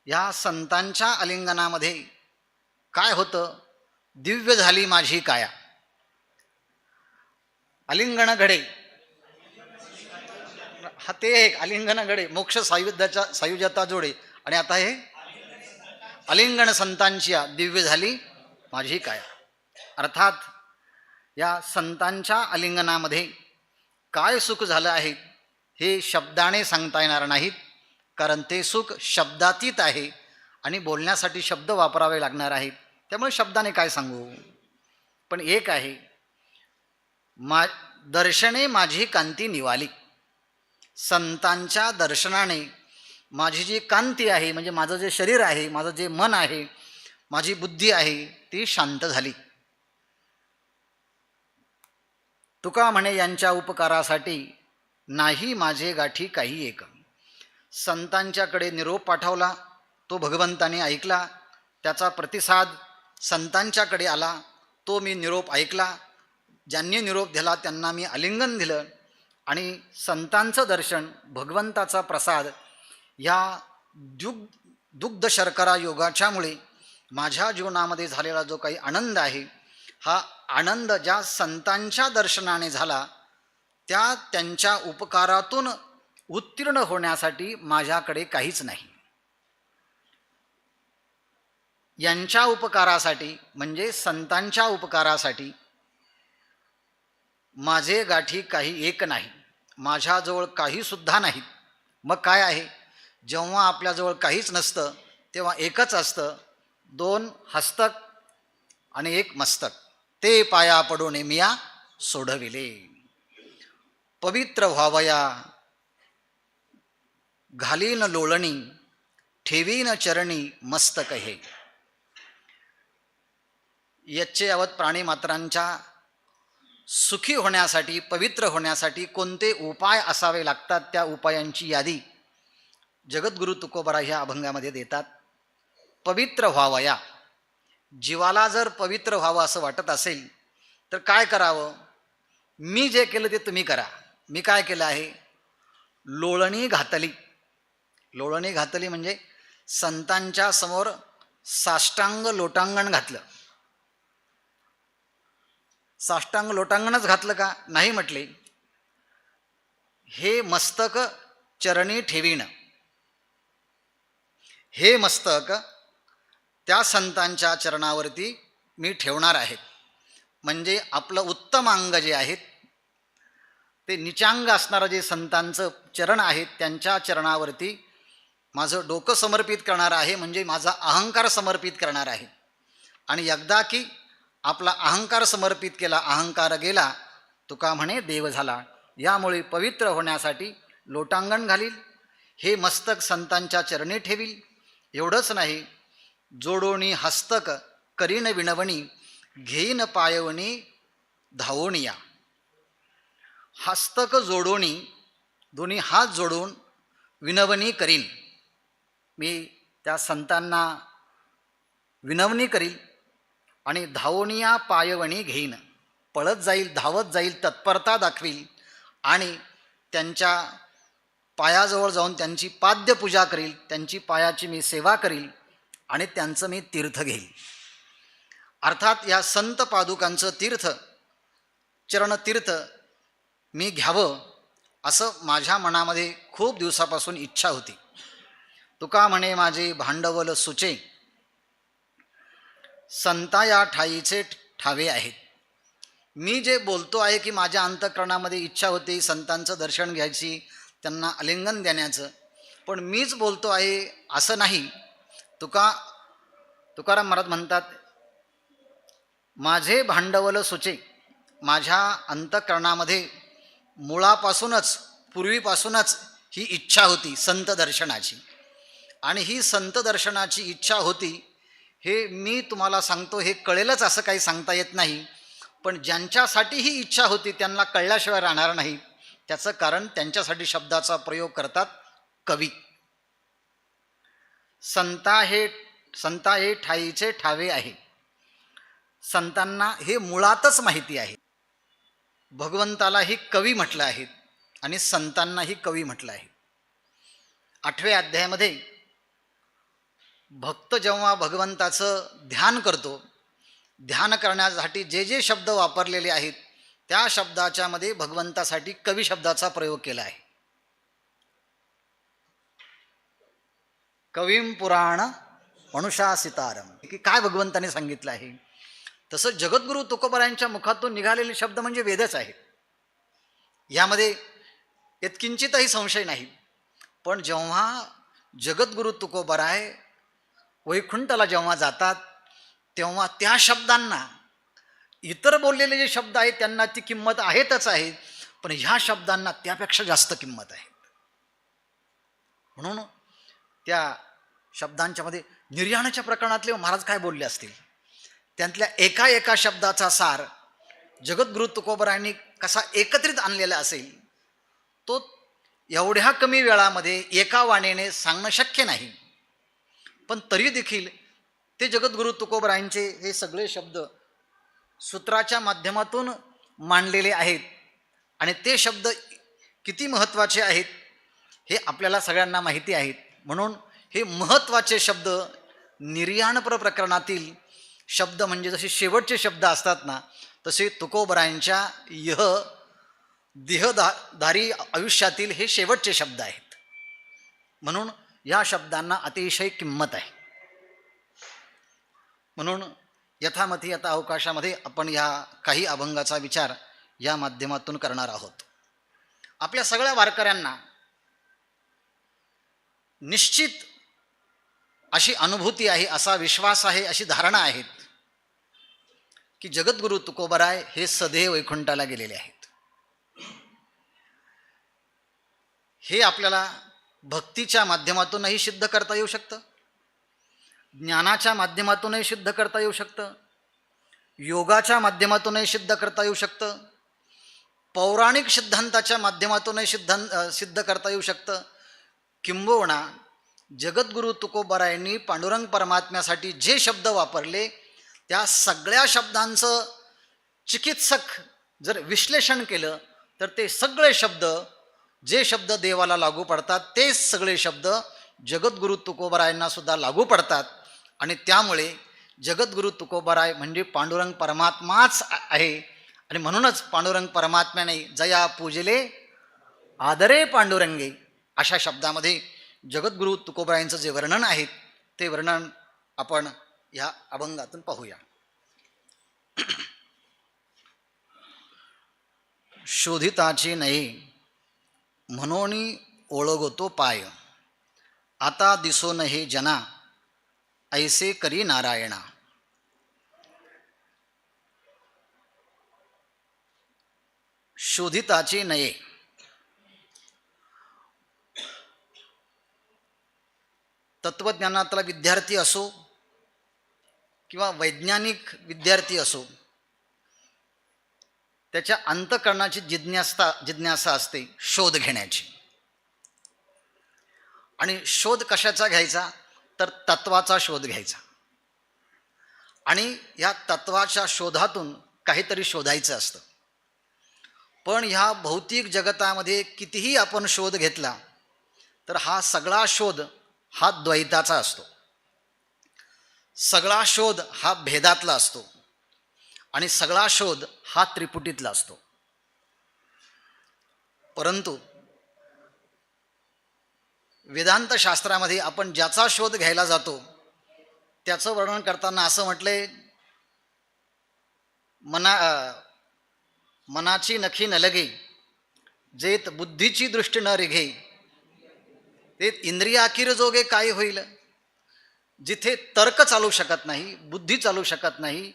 या संतांच्या आलिंगनामध्ये काय होतं, दिव्य झाली माझी काया. आलिंगन घडे, हा ते एक आलिंगन घडे, मोक्ष सायुज्यता जोडे. आणि आता हे आलिंगन संतांची दिव्य झाली माझी काया. अर्थात या संतांच्या आलिंगनामध्ये काय सुख झालं आहे हे शब्दाने सांगता येणार नाहीत, कारण ते सुख शब्दातीत आहे आणि बोलण्यासाठी शब्द वापरावे लागणार आहेत. त्यामुळे शब्दाने काय सांगू. पण एक आहे, दर्शने माझी कांती निवाली. संतांच्या दर्शनाने माझी जी कांती आहे, म्हणजे माझं जे शरीर आहे, माझं जे मन आहे, माझी बुद्धी आहे, ती शांत झाली. तुका म्हणे यांच्या उपकारासाठी नाही माझे गाठी काही एक. संतांच्याकडे निरोप पाठवला, तो भगवंताने ऐकला, त्याचा प्रतिसाद संतांच्याकडे आला, तो मी निरोप ऐकला. ज्यांनी निरोप दिला त्यांना मी आलिंगन दिलं आणि संतांचं दर्शन, भगवंताचा प्रसाद, या दुग्ध शर्करा योगाच्यामुळे माझ्या जीवनामध्ये झालेला जो काही आनंद आहे, हा आनंद ज्या संतांच्या दर्शनाने झाला, त्यांच्या उपकारातून उत्तीर्ण होण्यासाठी माझ्याकडे काहीच नाही. यांच्या उपकारासाठी म्हणजे संतांच्या उपकारासाठी माझे गाठी काही एक नाही, माझ्याजवळ काही सुद्धा नाहीत. मग काय आहे, जेव्हा आपल्याजवळ काहीच नसतं तेव्हा एकच असतं, 2 हस्तक आणि 1 मस्तक. ते पाया पडून मिया सोडविले, पवित्र व्हावया घालीन लोळणी, ठेवीन चरणी मस्तक हे. यच्चे यावत प्राणी मात्रांच्या सुखी होण्यासाठी, पवित्र होण्यासाठी कोणते उपाय असावे लागतात, त्या उपायांची यादी जगद्गुरु तुकोबरा ह्या अभंगामध्ये देतात. पवित्र व्हावया, जीवाला जर पवित्र व्हावं असं वाटत असेल तर काय करावं. मी जे केलं ते तुम्ही करा. मी काय केलं आहे, लोळणी घातली. लोळणी घातली म्हणजे संतांच्या समोर साष्टांग लोटांगण घातलं. साष्टांग लोटांगणच घातलं का? नाही म्हटले. हे मस्तक चरणी ठेवीन. हे मस्तक त्या संतांच्या चरणावरती मी ठेवणार आहे. म्हणजे आपलं उत्तम अंग जे आहेत ते निचांग असणारं जे संतांचं चरण आहेत त्यांच्या चरणावरती माझं डोकं समर्पित करणार आहे. म्हणजे माझा अहंकार समर्पित करणार आहे. आणि एकदा की आपला अहंकार समर्पित केला, अहंकार गेला, तुका म्हणे देव झाला. यामुळे पवित्र होण्यासाठी लोटांगण घालील, हे मस्तक संतांच्या चरणी ठेवील. एवढंच नाही, जोडोनी हस्तक करीन विणवणी, घेईन पायवणी धावोनिया. हस्तक जोडोनी, दोन्ही हात जोडून विनवणी करीन. मी त्या संतांना विनवणी करील आणि धावोनिया पायवणी घेईन. पळत जाईल, धावत जाईल, तत्परता दाखवील आणि त्यांच्या पायाजवळ जाऊन त्यांची पाद्यपूजा करील, त्यांची पायाची मी सेवा करील आणि त्यांचं मी तीर्थ घेईल. अर्थात या संत पादुकांचं तीर्थ, चरणतीर्थ मी घ्यावं असं माझ्या मनामध्ये खूप दिवसापासून इच्छा होती. तुका म्हणे माझे भांडवल सुचे, संता या ठाईचे ठावे आहेत. मी जे बोलतो आहे की माझ्या अंतःकरणामध्ये इच्छा होती संतांचं दर्शन घ्यायची, त्यांना आलिंगन देण्याचं, पण मीच बोलतो आहे असं नाही. तुकाराम महाराज म्हणतात, माझे भांडवल सुचे. माझ्या अंतःकरणामध्ये मुळापासूनच, पूर्वीपासूनच ही इच्छा होती संत दर्शनाची. आणि ही संत दर्शनाची इच्छा होती हे मी तुम्हाला सांगतो, हे कळेलच असं काही सांगता येत नाही. पण ज्यांच्यासाठी ही इच्छा होती त्यांना कळल्याशिवाय राहणार नाही. त्याचं कारण त्यांच्यासाठी शब्दाचा प्रयोग करतात कवी. संता हे ठाईचे ठावे आहे. संतांना हे मुळातच माहिती आहे. भगवंतालाही कवी म्हटलं आहे आणि संतांनाही कवी म्हटलं आहे. 8व्या अध्यायामध्ये भक्त जेव्हा भगवंताचं ध्यान करतो, ध्यान करण्यासाठी जे जे शब्द वापरलेले आहेत त्या शब्दाच्या मध्ये भगवंतासाठी कवी शब्दाचा प्रयोग केला आहे. कवीम पुराण मनुषासितारम, की काय भगवंताने सांगितलं आहे. तसं जगद्गुरू तुकोबारायांच्या मुखातून निघालेले शब्द म्हणजे वेदच आहेत. यामध्ये यत्किंचितही संशय नाही. पण जेव्हा जगद्गुरू तुकोबाराय वैकुंठाला जेव्हा जातात तेव्हा त्या शब्दांना, इतर बोललेले जे शब्द आहेत त्यांना ती किंमत आहेतच आहे, पण ह्या शब्दांना त्यापेक्षा जास्त किंमत आहे. म्हणून त्या शब्दांच्या मध्ये निर्याणाच्या प्रकरणातले महाराज काय बोलले असतील, त्यातल्या एका एका शब्दाचा सार जगद्गुरू तुकोबारायांनी कसा एकत्रित आणलेला असेल तो एवढ्या कमी वेळामध्ये एका वाणीने सांगणं शक्य नाही. पण तरी देखील ते जगद्गुरू तुकोबारायांचे हे सगळे शब्द सूत्राच्या माध्यमातून मांडलेले आहेत. आणि ते शब्द किती महत्त्वाचे आहेत हे आपल्याला सगळ्यांना माहिती आहेत. म्हणून हे महत्त्वाचे शब्द निर्याणपर प्रकरणातील शब्द म्हणजे जसे शेवटचे शब्द असतात ना, तसे तुकोबारायांच्या देहधारी आयुष्यातील हे शेवटचे शब्द आहेत. म्हणून या शब्दांना अतिशय किंमत आहे. म्हणून यथामती आता अवकाशामध्ये आपण या काही अभंगाचा विचार या माध्यमातून करणार आहोत. आपल्या सगळ्या वारकऱ्यांना निश्चित अशी अनुभूती आहे, असा विश्वास आहे, अशी धारणा आहे की जगद्गुरू तुकोबाराय हे सदैव वैकुंठाला गेलेले आहेत. हे आपल्याला भक्तीच्या माध्यमातूनही सिद्ध करता येऊ शकतं, ज्ञानाच्या माध्यमातूनही सिद्ध करता येऊ शकतं, योगाच्या माध्यमातूनही सिद्ध करता येऊ शकतं, पौराणिक सिद्धांताच्या माध्यमातूनही सिद्ध करता येऊ शकतं. किंबहुना जगद्गुरू तुकोबारायांनी पांडुरंग परमात्म्यासाठी जे शब्द वापरले त्या सगळ्या शब्दांचं चिकित्सक जर विश्लेषण केलं तर ते सगळे शब्द, जे शब्द देवाला लागू पडतात तेच सगळे शब्द जगद्गुरू तुकोबारायांना सुद्धा लागू पडतात आणि त्यामुळे जगद्गुरू तुकोबाराय म्हणजे पांडुरंग परमात्माच आहे. आणि म्हणूनच पांडुरंग परमात्म्याने जया पूजले आदरे पांडुरंगे अशा शब्दामध्ये जगद्गुरू तुकोबारायांचं जे वर्णन आहे ते वर्णन आपण ह्या अभंगातून पाहूया. शोधिताची नये म्हणून ओळगतो पाय, आता दिसो न हे जना ऐसे करी नारायणा. शोधिताची नये, तत्वज्ञानातला विद्यार्थी असो किंवा वैज्ञानिक विद्यार्थी असो, त्याच्या अंतःकरणाची जिज्ञासा असते शोध घेण्याची. आणि शोध कशाचा घ्यायचा तर तत्वाचा शोध घ्यायचा. आणि या तत्वाच्या शोधातून काहीतरी शोधायचं असतं. पण ह्या भौतिक जगतामध्ये कितीही आपण शोध घेतला तर हा सगळा शोध हा द्वैताचा असतो, सगळा शोध हा भेदातला असतो आणि सगळा शोध हा त्रिपुटीतला असतो. परंतु वेदांत शास्त्रामध्ये आपण ज्याचा शोध घ्यायला जातो त्याचं वर्णन करताना असं म्हटलंय, मनाची नखी न लगे जेत बुद्धीची दृष्टी न रिघे, ते इंद्रियाकीर जोगे काय होईल. जिथे तर्क चालू शकत नाही, बुद्धी चालू शकत नाही,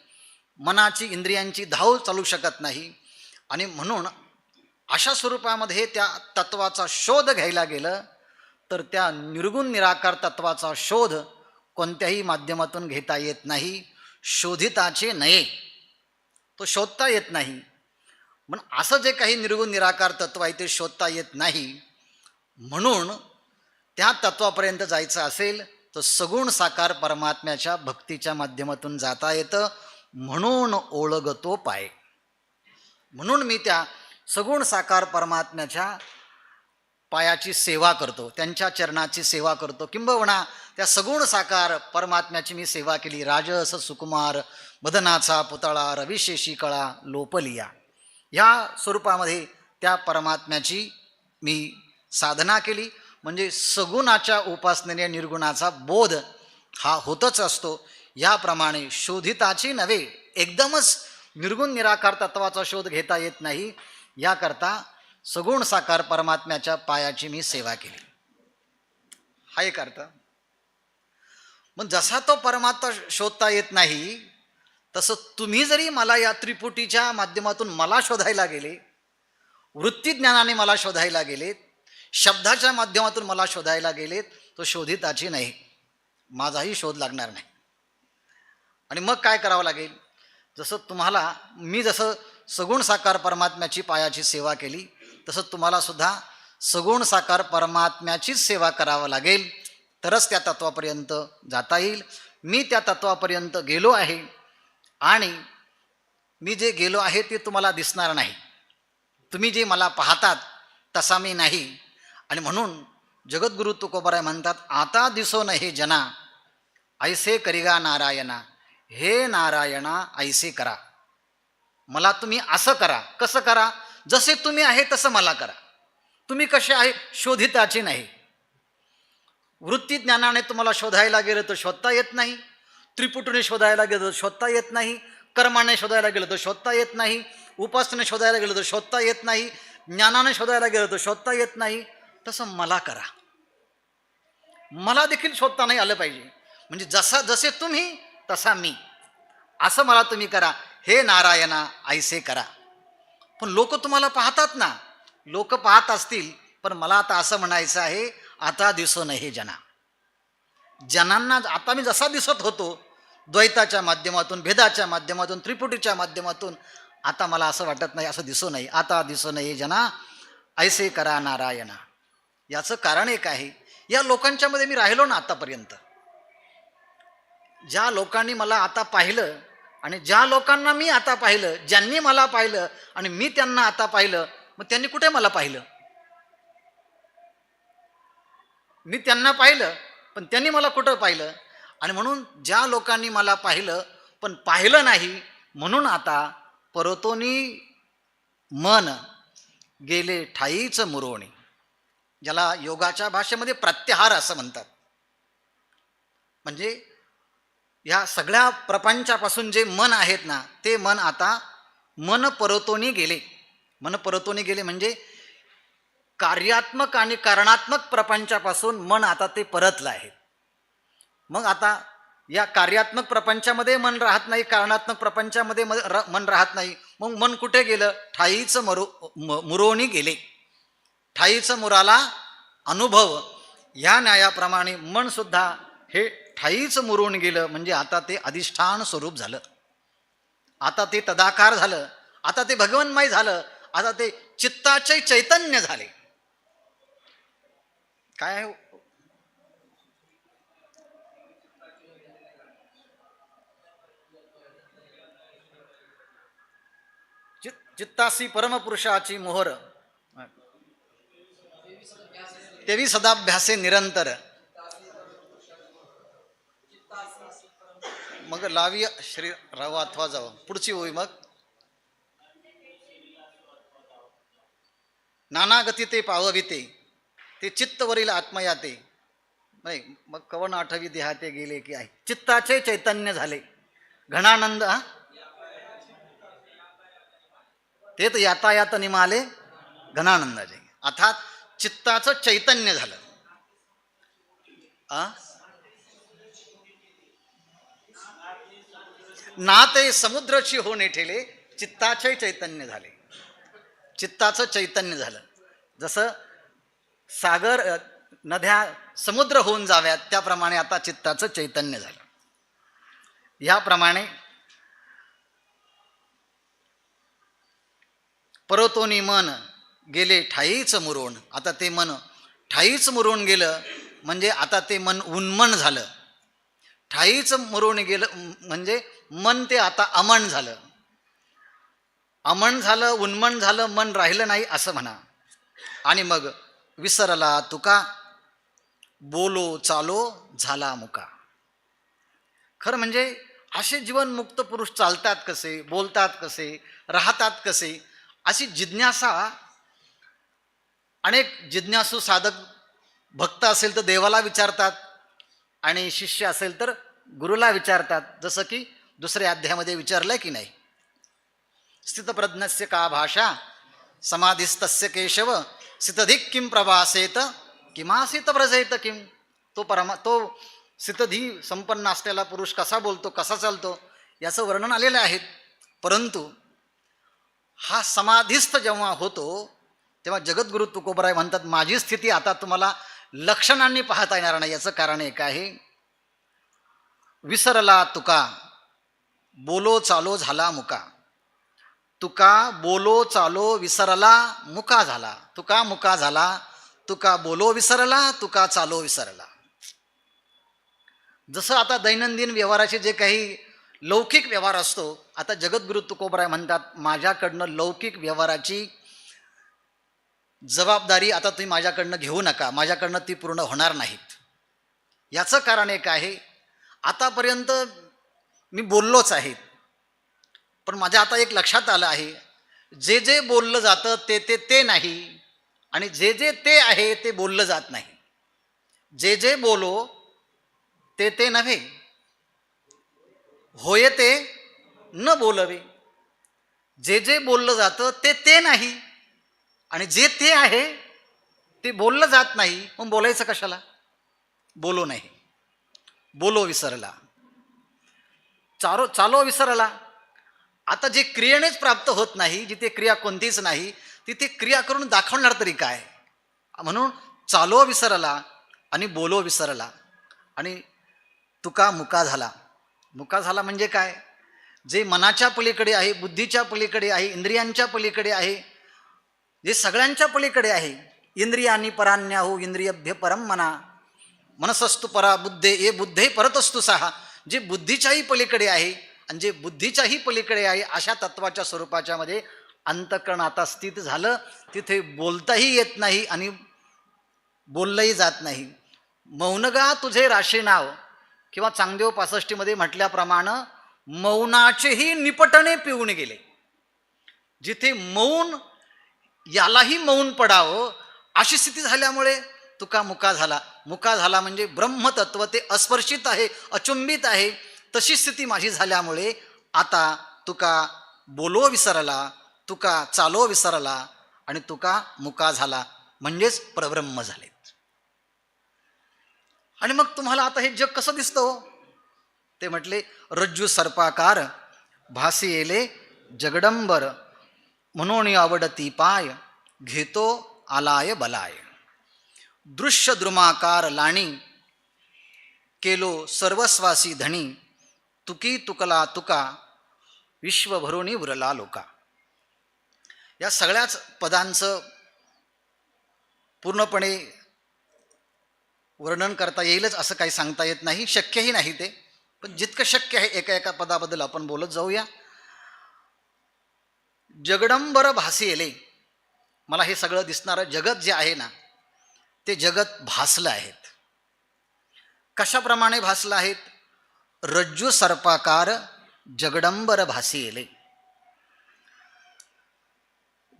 मनाची इंद्रियांची धाव चालू शकत नाही, आणि म्हणून अशा स्वरूपामध्ये त्या तत्वाचा शोध घ्यायला गेलं तर त्या निर्गुण निराकार तत्वाचा शोध कोणत्याही माध्यमातून घेता येत नाही. शोधिताचे नये, तो शोधता येत नाही. म्हणून असं जे काही निर्गुण निराकार तत्व आहे ते शोधता येत नाही. म्हणून त्या तत्वापर्यंत जायचं असेल तर सगुण साकार परमात्म्याच्या भक्तीच्या माध्यमातून जाता येतं. म्हणून ओळगतो पाय, म्हणून मी त्या सगुण साकार परमात्म्याच्या पायाची सेवा करतो, त्यांच्या चरणाची सेवा करतो. किंबहुना त्या सगुण साकार परमात्म्याची मी सेवा केली. राजस सुकुमार बदनाचा पुतळा रविशेषी कळा लोपलिया, ह्या स्वरूपामध्ये त्या परमात्म्याची मी साधना केली. म्हणजे सगुणाच्या उपासनेने निर्गुणाचा बोध हा होतच असतो. याप्रमाणे शोधिताची नव्हे, एकदमच निर्गुण निराकार तत्वाचा शोध घेता येत नाही. याकरता सगुण साकार परमात्म्याच्या पायाची मी सेवा केली, हा एक अर्थ. मग जसा तो परमात्मा शोधता येत नाही तसं तुम्ही जरी मला या त्रिपुटीच्या माध्यमातून मला शोधायला गेले, वृत्तीज्ञानाने मला शोधायला गेलेत, शब्दाच्या माध्यमातून मला शोधायला गेलेत, तो शोधिताची नाही, माझाही शोध लागणार नाही. आणि मग काय करावं लागेल, जसं तुम्हाला मी जसं सगुण साकार परमात्म्याची पायाची सेवा केली तसं तुम्हाला सुद्धा सगुण साकार परमात्म्याचीच सेवा करावं लागेल, तरच त्या तत्वापर्यंत जाता येईल. मी त्या तत्वापर्यंत गेलो आहे आणि मी जे गेलो आहे ते तुम्हाला दिसणार नाही. तुम्ही जे मला पाहतात तसा मी नाही. आणि म्हणून जगद्गुरू तुकोबाराय म्हणतात, आता दिसो न हे जना ऐसे करिगा नारायणा, हे नारायणा ऐसे करा. मला तुम्ही असं करा. कसं करा? जसे तुम्ही आहे तसं मला करा. तुम्ही कसे आहे शोधिताचे नाही. वृत्ती ज्ञानाने तुम्हाला शोधायला गेलं तर शोधता येत नाही, त्रिपुटीने शोधायला गेलं तर शोधता येत नाही, कर्माने शोधायला गेलं तर शोधता येत नाही, उपासने शोधायला गेलं तर शोधता येत नाही, ज्ञानाने शोधायला गेलं तर शोधता येत नाही. तसं मला करा. मला देखील शोधता नाही आलं पाहिजे. म्हणजे जसे तुम्ही तसा मी, असं मला तुम्ही करा. हे नारायणा ऐसे करा. पण लोक तुम्हाला पाहतात ना, लोक पाहत असतील, पण मला आता असं म्हणायचं आहे, आता दिसो न हे जना. जनांना आता मी जसा दिसत होतो द्वैताच्या माध्यमातून, भेदाच्या माध्यमातून, त्रिपुटीच्या माध्यमातून, आता मला असं वाटत नाही असं दिसू नये. आता दिसो न हे जना ऐसे करा नारायणा. याचं कारण एक आहे, या लोकांच्या मध्ये मी राहिलो ना आतापर्यंत. ज्या लोकांनी मला आता पाहिलं आणि ज्या लोकांना मी आता पाहिलं, ज्यांनी मला पाहिलं आणि मी त्यांना आता पाहिलं, मग त्यांनी कुठे मला पाहिलं? मी त्यांना पाहिलं पण त्यांनी मला कुठं पाहिलं, आणि म्हणून ज्या लोकांनी मला पाहिलं पण पाहिलं नाही म्हणून आता परतोनी मन गेले ठाईच मुरोणी, ज्याला योगाच्या भाषेमध्ये प्रत्याहार असं म्हणतात. म्हणजे या सगळ्या प्रपंचापासून जे मन आहेत ना ते मन आता मन परतोनी गेले. मन परतोनी गेले म्हणजे कार्यात्मक आणि कारणात्मक प्रपंचापासून मन आता ते परतलं आहे. मग आता या कार्यात्मक प्रपंचामध्ये मन राहत नाही, कारणात्मक प्रपंचामध्ये मन राहत नाही, मग मन कुठे गेलं? ठाईच मुरोणी गेले. ठाईच मुराला अनुभव, ह्या न्यायाप्रमाणे मन सुद्धा हे ठाईच मुरून गेलं. म्हणजे आता ते अधिष्ठान स्वरूप झालं, आता ते तदाकार झालं, आता ते भगवन्मय झालं, आता ते चित्ताचे चैतन्य झाले. काय आहे? चित्तासी परमपुरुषाची मोहर, तेवी सदाभ्यासे निरंतर. मग लावी श्री राव अथवा जावं, पुढची होई. मग नानागती ते पावविते, ते चित्तवरील आत्मयाते. नाही मग कवन आठवी देहाते गेले की आहे, चित्ताचे चैतन्य झाले. घनानंद ते तर यातायात निमाले घनानंदाचे, अर्थात चित्ताचं चैतन्य झालं. ना ते समुद्राची होणे ठेले, चित्ताचे चैतन्य झाले. चित्ताचं चैतन्य झालं. जसं सागर नद्या समुद्र होऊन जाव्यात त्याप्रमाणे आता चित्ताचं चैतन्य झालं. याप्रमाणे परतोनी मन गेले ठाईच मुरोण, आता ते मन ठाईच मुरून गेलं म्हणजे आता ते मन उन्मन झालं. ठाईच मुरून गेलं म्हणजे मन ते आता अमन झालं. अमन झालं, उन्मन झालं, मन राहिलं नाही असं म्हणा. आणि मग विसरला तुका, बोलो चालो झाला मुका. खरं म्हणजे असे जीवनमुक्त पुरुष चालतात कसे, बोलतात कसे, राहतात कसे, अशी जिज्ञासा अनेक जिज्ञासू साधक भक्त असेल तर देवाला विचारतात आणि शिष्य असेल तर गुरुला विचारतात. जसं की दुसऱ्या अध्यायामध्ये विचारलंय की नाही, स्थितप्रज्ञस्य का भाषा समाधिस्तस्य केशव स्थितधिक किम प्रभासेत किमासीत व्रजेत किम. तो स्थितधी संपन्न असलेला पुरुष कसा बोलतो, कसा चालतो याचं वर्णन आलेलं आहे. परंतु हा समाधिस्थ जेव्हा होतो तेव्हा जगद्गुरु तुकोबराय म्हणतात माझी स्थिती आता तुम्हाला लक्षणांनी पाहता येणार नाही. याचं कारण एक आहे, विसरला तुका, बोलो चालो झाला मुका. तुका बोलो चालो विसरला मुका झाला. तुका मुका झाला, तुका बोलो विसरला, तुका चालो विसरला. जसं आता दैनंदिन व्यवहाराचे जे काही लौकिक व्यवहार असतो, आता जगद्गुरु तुकोबराय म्हणतात माझ्याकडनं लौकिक व्यवहाराची जबाबदारी आता तुम्ही माझ्याकडनं घेऊ नका, माझ्याकडनं ती पूर्ण होणार नाहीत. याचं कारण एक आहे, आतापर्यंत मी बोललोच आहे पण माझ्या आता एक लक्षात आलं आहे, जे जे बोललं जातं ते नाही आणि जे जे ते आहे ते बोललं जात नाही. जे जे बोलो ते नव्हे, होय ते न बोलवे. जे जे बोललं जातं ते नाही आणि जे ते आहे ते बोललं जात नाही, मग बोलायचं कशाला? बोलो नाही, बोलो विसरला, चालो विसरला. आता जे क्रियेनेच प्राप्त होत नाही, जिथे क्रिया कोणतीच नाही तिथे क्रिया करून दाखवणार तरी काय? म्हणून चालो विसरला आणि बोलो विसरला. आणि तुका मुका झाला. मुका झाला म्हणजे काय? जे मनाच्या पलीकडे आहे, बुद्धीच्या पलीकडे आहे, इंद्रियांच्या पलीकडे आहे, जे सगळ्यांच्या पलीकडे आहे. इंद्रियानी परान्याहू इंद्रियभ्य परम मना, मनसस्तु परा बुद्धे ये बुद्धे परतस्तु सहा. जे बुद्धीच्याही पलीकडे आहे आणि जे बुद्धीच्याही पलीकडे आहे अशा तत्वाच्या स्वरूपाच्या मध्ये अंतःकरण आता स्थित झालं. तिथे बोलताही येत नाही आणि बोललंही जात नाही. मौनगा तुझे राशी नाव, किंवा चांगदेव 65 म्हटल्याप्रमाणे मौनाचेही निपटणे पिऊन गेले. जिथे मौन यालाही मौन पडावं अशी स्थिती झाल्यामुळे तुका मुका झाला. मुका झाला म्हणजे ब्रह्मतत्व ते अस्पर्शित आहे, अचुंबित आहे. तशी स्थिती माझी झाल्यामुळे आता तुका बोलो विसरला, तुका चालो विसरला आणि तुका मुका झाला म्हणजेच परब्रह्म झालेत. आणि मग तुम्हाला आता हे जग कसं दिसतं हो? ते म्हटले रज्जू सर्पाकार भासी येले जगडंबर, म्हणून आवडती पाय घेतो आलाय बलाय. दृश्य द्रुमाकार लाणी केलो सर्वस्वासी धणी, तुकी तुकला तुका विश्वभरोनी उरला लोका. या सगळ्याच पदांचं पूर्णपणे वर्णन करता येईलच असं काही सांगता येत नाही, शक्यही नाही ते. पण जितकं शक्य आहे एका एका पदाबद्दल आपण बोलत जाऊया. जगडंबर भासी येले, मला हे सगळं दिसणारं जगत जे आहे ना ते जगत भासलं आहेत. कशाप्रमाणे भासलं आहेत? रज्जू सर्पाकार जगडंबर भासी येले.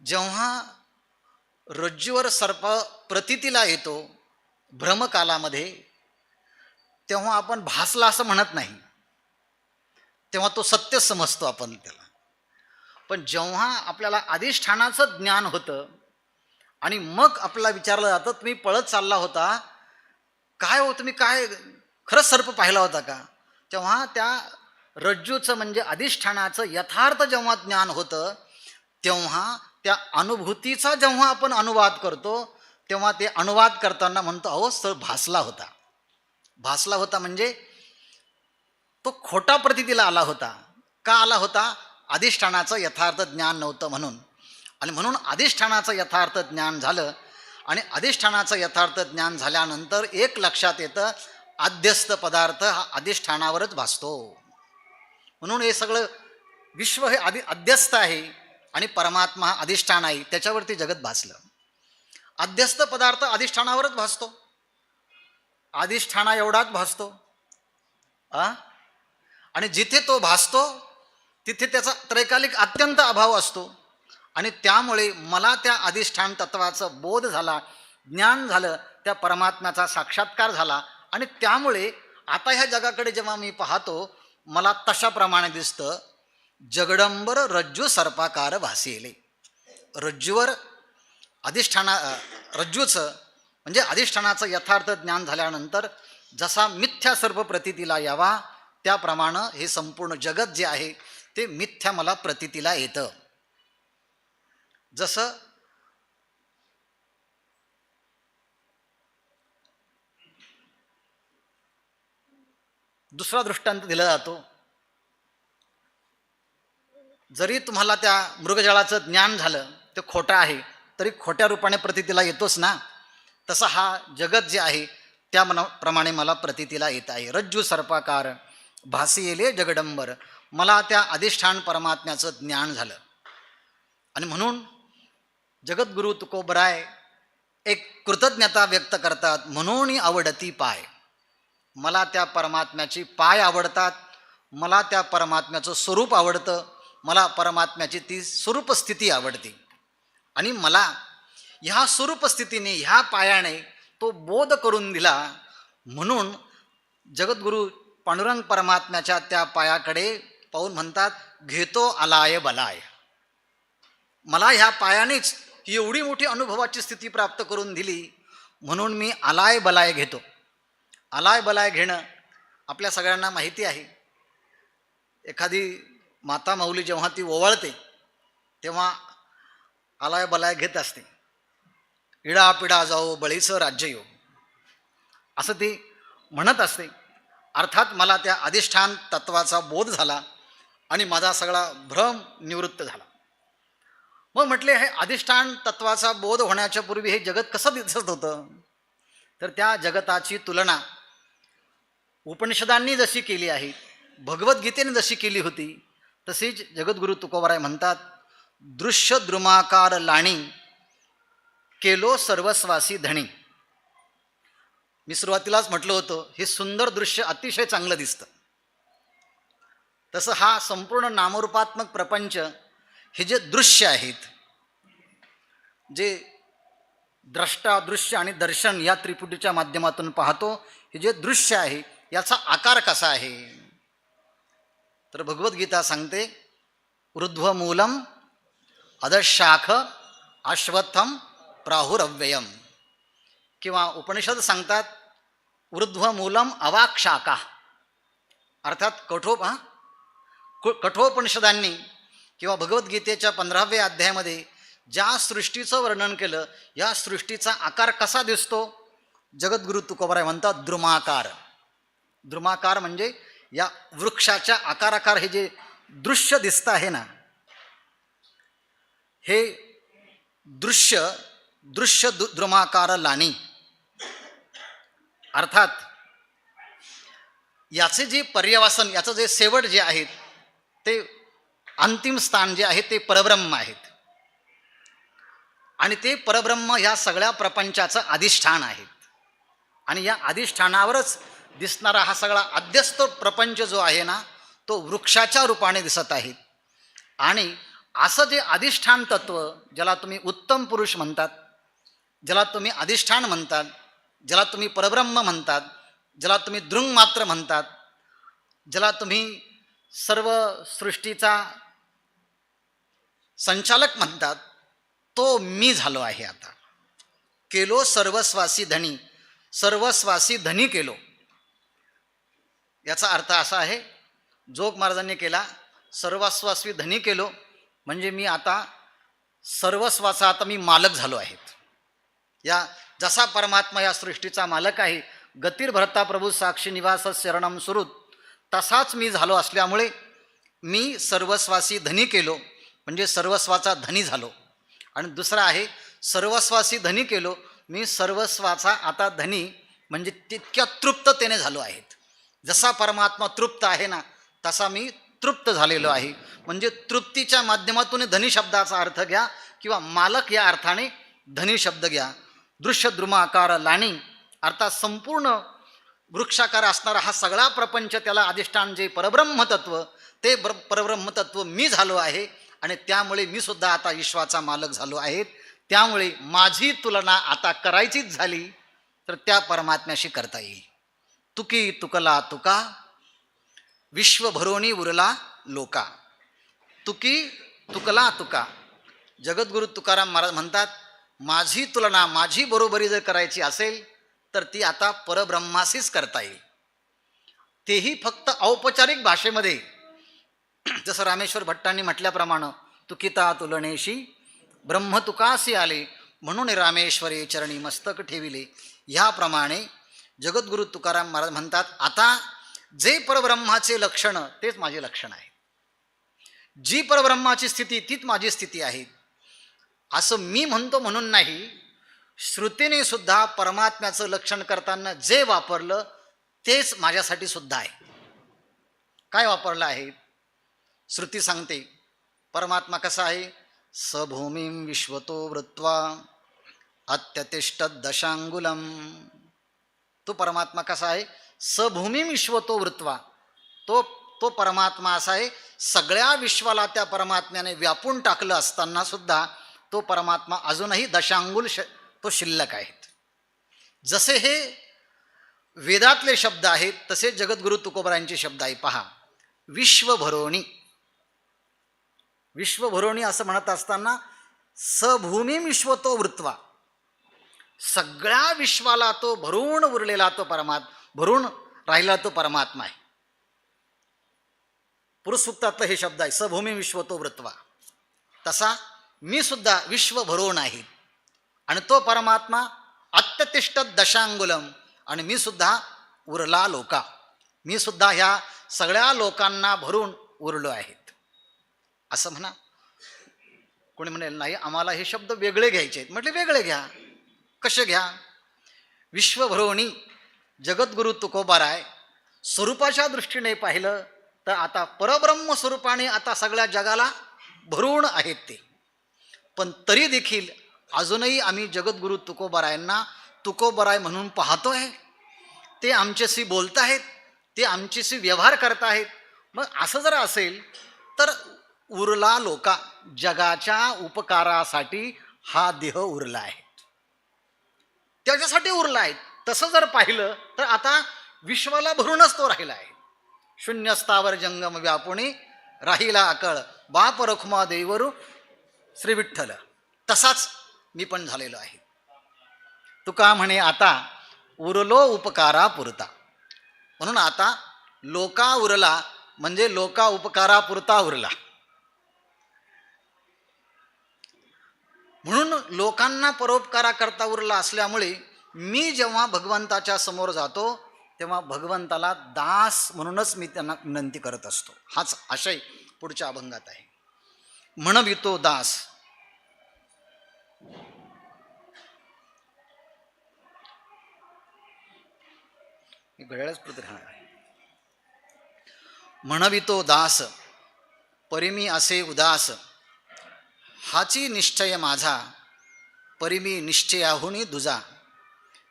जेव्हा रज्जूवर सर्प प्रतीतीला येतो भ्रमकालामध्ये, तेव्हा आपण भासला असं म्हणत नाही, तेव्हा तो सत्य समजतो आपण त्याला. पण जेव्हा आपल्याला अधिष्ठानाचं ज्ञान होतं आणि मग आपल्याला विचारलं जातं तुम्ही पळत चालला होता काय हो, तुम्ही काय खरंच सर्प पाहिला होता का? तेव्हा त्या रज्जूचं म्हणजे अधिष्ठानाचं यथार्थ जेव्हा ज्ञान होतं तेव्हा त्या अनुभूतीचा जेव्हा आपण अनुवाद करतो तेव्हा ते अनुवाद करताना म्हणतो अहो सर भासला होता. भासला होता म्हणजे तो खोटा प्रतीतीला आला होता. का आला होता? अधिष्ठानाचं यथार्थ ज्ञान नव्हतं म्हणून. आणि म्हणून अधिष्ठानाचं यथार्थ ज्ञान झालं. आणि अधिष्ठानाचं यथार्थ ज्ञान झाल्यानंतर एक लक्षात येतं, आद्यस्थ पदार्थ हा अधिष्ठानावरच भासतो. म्हणून हे सगळं विश्व हे अध्यस्थ आहे आणि परमात्मा हा अधिष्ठान आहे, त्याच्यावरती जगत भासलं. अध्यस्थ पदार्थ अधिष्ठानावरच भासतो, अधिष्ठाना एवढाच भासतो. आणि जिथे तो भासतो तिथे त्याचा त्रैकालिक अत्यंत अभाव असतो. आणि त्यामुळे मला त्या अधिष्ठान तत्वाचं बोध झाला, ज्ञान झालं, त्या परमात्म्याचा साक्षात्कार झाला. आणि त्यामुळे आता ह्या जगाकडे जेव्हा मी पाहतो मला तशाप्रमाणे दिसतं, जगडंबर रज्जू सर्पाकार भासेले. रज्जूवर रज्जूचं म्हणजे अधिष्ठानाचं यथार्थ ज्ञान झाल्यानंतर जसा मिथ्या सर्प प्रतीतीला यावा त्याप्रमाणे हे संपूर्ण जगत जे आहे ते मिथ्या मला प्रतीतीला येतं. जसं दुसरा दृष्टांत दिला जातो, जरी तुम्हाला त्या मृगजळाचं ज्ञान झालं ते खोटं आहे तरी खोट्या रूपाने प्रतीतीला येतोच ना. तसा हा जगत जे आहे त्याप्रमाणे मला प्रतीतीला येत आहे. रज्जू सर्पाकार भासी येले जगडंबर, मला त्या अधिष्ठान परमात्म्याचं ज्ञान झालं. आणि म्हणून जगद्गुरु तुकोबराय एक कृतज्ञता व्यक्त करतात, म्हणून आवडती पाय. मला त्या परमात्म्याची पाय आवडतात, मला त्या परमात्म्याचं स्वरूप आवडतं, मला परमात्म्याची ती स्वरूपस्थिती आवडते. आणि मला ह्या स्वरूपस्थितीने ह्या पायाने तो बोध करून दिला. म्हणून जगद्गुरु पांडुरंग परमात्म्याच्या त्या पायाकडे पाहून म्हणतात, घेतो आलाय बलाय. मला ह्या पायानेच ही एवढी मोठी अनुभवाची स्थिती प्राप्त करून दिली, म्हणून मी आलाय बलाय घेतो. आलाय बलाय घेणं आपल्या सगळ्यांना माहिती आहे. एखादी माता माऊली जेव्हा ती ओवाळते तेव्हा आलाय बलाय घेत असते. इडा पिडा जाओ बळीचं राज्य येऊ असं ती म्हणत असते. अर्थात मला त्या अधिष्ठान तत्वाचा बोध झाला आणि माझा सगळा भ्रम निवृत्त झाला. मग म्हटले हे अधिष्ठान तत्वाचा बोध होण्याच्या पूर्वी हे जगत कसं दिसत होतं? तर त्या जगताची तुलना उपनिषदांनी जशी केली आहे, भगवद्गीतेने जशी केली होती, तशीच जगद्गुरु तुकोबराय म्हणतात, दृश्य द्रुमाकार लाणी केलो सर्वस्वासी धणी. मी सुरुवातीलाच म्हटलं होतं हे सुंदर दृश्य अतिशय चांगलं दिसतं. तसं हा संपूर्ण नामरूपात्मक प्रपंच हे जे दृश्य आहेत, जे द्रष्टा दृश्य आणि दर्शन या त्रिपुटीच्या माध्यमातून पाहतो, हे जे दृश्य आहे याचा आकार कसा आहे. तर भगवद्गीता सांगते ऊर्ध्वमूलम अधशाख अश्वत्थम प्राहुरव्ययम, किंवा उपनिषद सांगतात ऊर्ध्वमूलम अवाक्षाका, अर्थात कठोपनिषदांनी किंवा भगवद्गीतेच्या 15व्या अध्यायामध्ये ज्या सृष्टीचं वर्णन केलं, या सृष्टीचा आकार कसा दिसतो, जगद्गुरु तुकोबाराय म्हणतात द्रुमाकार. द्रुमाकार म्हणजे या वृक्षाच्या आकाराकार हे जे दृश्य दिसतं आहे ना, हे दृश्य द्रुमाकार लाणी, अर्थात याचे जे पर्यवसन, याचं जे शेवट जे आहेत, ते अंतिम स्थान जे आहे ते परब्रह्म आहेत. आणि ते परब्रह्म ह्या सगळ्या प्रपंचाचं अधिष्ठान आहेत. आणि या अधिष्ठानावरच दिसणारा हा सगळा अध्यस्त प्रपंच जो आहे ना, तो वृक्षाच्या रूपाने दिसत आहे. आणि असं जे अधिष्ठान तत्व, ज्याला तुम्ही उत्तम पुरुष म्हणतात, ज्याला तुम्ही अधिष्ठान म्हणतात, ज्याला तुम्ही परब्रह्म म्हणतात, ज्याला तुम्ही दृङ्मात्र म्हणतात, ज्याला तुम्ही सर्व सृष्टीचा संचालक म्हणतात, तो मी झालो आहे. आता केलो सर्वस्वासी धनी, सर्वस्वासी धनी केलो. याचा अर्थ असा आहे, जोग महाराजांनी केला, सर्वस्वासी धनी केलो म्हणजे मी आता सर्वस्वाचा आता मी मालक झालो आहे. या जसा परमात्मा या सृष्टीचा मालक आहे, गतिर्भरता प्रभू साक्षी निवास शरणम सुहृद, तसाच मी झालो असल्यामुळे मी सर्वस्वासी धनी केलो म्हणजे सर्वस्वाचा धनी झालो. आणि दुसरा आहे सर्वस्वासी धनी केलो, मी सर्वस्वाचा आता धनी म्हणजे तितक्या तृप्ततेने झालो आहे. जसा परमात्मा तृप्त आहे ना, तसा मी तृप्त झालेलो आहे. म्हणजे तृप्तीच्या माध्यमातून धनी शब्दाचा अर्थ घ्या किंवा मालक या अर्थाने धनी शब्द घ्या. दृश्य द्रुमाकार लाणी, अर्थात संपूर्ण वृक्षाकार असणारा हा सगळा प्रपंच, त्याला अधिष्ठान जे परब्रह्मतत्व, ते परब्रह्मतत्व मी झालो आहे. आणि त्यामुळे मी सुद्धा आता विश्वाचा मालक झालो आहे. त्यामुळे माझी तुलना आता करायचीच झाली तर त्या परमात्म्याशी करता येईल. तुकी तुकला तुका, विश्व भरोणी उरला लोका. तुकी तुकला तुका, जगद्गुरु तुकाराम महाराज म्हणतात, माझी तुलना, माझी बरोबरी जर करायची असेल तर ती आता परब्रह्माशीच करता येईल. तेही फक्त औपचारिक भाषेमध्ये. जसं रामेश्वर भट्टांनी म्हटल्याप्रमाणे तुकिता तुलनेशी ब्रह्म तुकासी आले, म्हणून रामेश्वरे चरणी मस्तक ठेविले. ह्याप्रमाणे जगद्गुरु तुकाराम महाराज म्हणतात, आता जे परब्रह्माचे लक्षण तेच माझे लक्षण आहे, जी परब्रह्माची स्थिती तीच माझी स्थिती आहे. असं मी म्हणतो म्हणून नाही, श्रुतीने सुद्धा परमात्म्याचं लक्षण करताना जे वापरलं तेच माझ्यासाठी सुद्धा आहे. काय वापरलं आहे? श्रुती सांगते परमात्मा कसा आहे, सभूमीं विश्वतो वृत्वा अत्यतिष्ठत दशांगुलम. तो परमात्मा कसा आहे, सभूमीं विश्वतो वृत्वा. तो परमात्मा असा आहे, सगळ्या विश्वाला त्या परमात्म्याने व्यापून टाकलं असताना सुद्धा तो परमात्मा अजूनही दशांगुल तो शिल्लक आहेत. जसे हे वेदातले शब्द आहेत तसे जगद्गुरु तुकोबारायांचे शब्द आहे. पहा, विश्वभरोणी. विश्वभरोणी असं म्हणत असताना सभूमी विश्वतो वृत्वा, सगळ्या विश्वाला तो भरून उरलेला तो भरून राहिला तो परमात्मा आहे. पुरुष सूक्तातलं हे शब्द आहे, सभूमी विश्वतो वृत्वा. तसा मी सुद्धा विश्व भरून आहे आणि तो परमात्मा अत्यतिष्ठत दशांगुलम, आणि मी सुद्धा उरला लोका. मी सुद्धा ह्या सगळ्या लोकांना भरून उरलो आहेत असं म्हणा. कोणी म्हणेल नाही आम्हाला हे शब्द वेगळे घ्यायचे आहेत. म्हटले वेगळे घ्या. कसे घ्या? विश्वभरोणी जगद्गुरु तुकोबाराय स्वरूपाच्या दृष्टीने पाहिलं तर आता परब्रह्म स्वरूपाने आता सगळ्या जगाला भरून आहेत ते. पण तरी देखील अजूनही आम्ही जगद्गुरु तुकोबारायांना तुकोबाराय म्हणून पाहतोय. ते आमच्याशी बोलत आहेत, ते आमच्याशी व्यवहार करत आहेत. मग असं जर असेल तर उरला लोका, जगाच्या उपकारासाठी हा देह उरला आहे, त्याच्यासाठी उरला आहे. तसं जर पाहिलं तर आता विश्वाला भरूनच तो राहिला आहे. शून्यस्थावर जंगम व्यापुणी राहिला अकळ, बाप रखुमा देवरू श्री विठ्ठल. तसाच मी पण झालेलो आहे. तुका म्हणे आता उरलो उपकारा पुरता, म्हणून आता लोका उरला म्हणजे लोका उपकारा पुरता उरला. म्हणून लोकांना परोपकारा करता उरला असल्यामुळे मी जेव्हा भगवंताच्या समोर जातो तेव्हा भगवंताला दास म्हणूनच मी त्यांना विनंती करत असतो. हाच आशय पुढच्या अभंगात आहे. म्हणवितो दास. घड्याळच पुढे राहणार आहे. म्हणवितो दास परिमी असे उदास, हाची निश्चय माझा परिमी निश्चयाहुनी दुजा.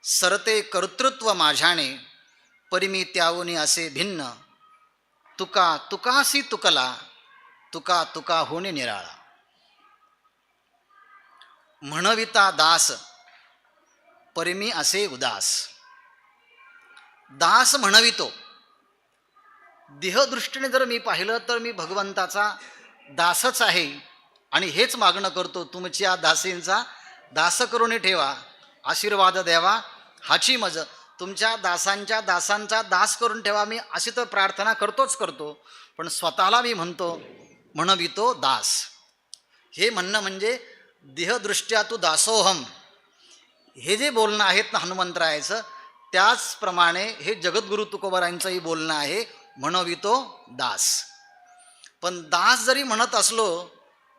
सरते कर्तृत्व माझ्याने परिमी त्याहुनी असे भिन्न, तुका तुकासी तुकला तुका तुका होणे निराळा. म्हणविता दास परिमी असे उदास. दास म्हणवितो. देहदृष्टीने जर मी पाहिलं तर मी भगवंताचा दासच आहे आणि हेच मागणं करतो, तुमच्या दासींचा दास करून ठेवा, आशीर्वाद द्यावा हाची मज. तुमच्या दासांचा दास करून ठेवा मी अशी तर प्रार्थना करतो, पण स्वतःला मी म्हणतो म्हणवितो दास. हे म्हणणं म्हणजे देहदृष्ट्या तू दासोहम, हे जे बोलणं आहेत ना हनुमंतरायाचं, त्याचप्रमाणे हे जगद्गुरु तुकोबारायांचंही बोलणं आहे, म्हणवितो दास. पण दास जरी म्हणत असलो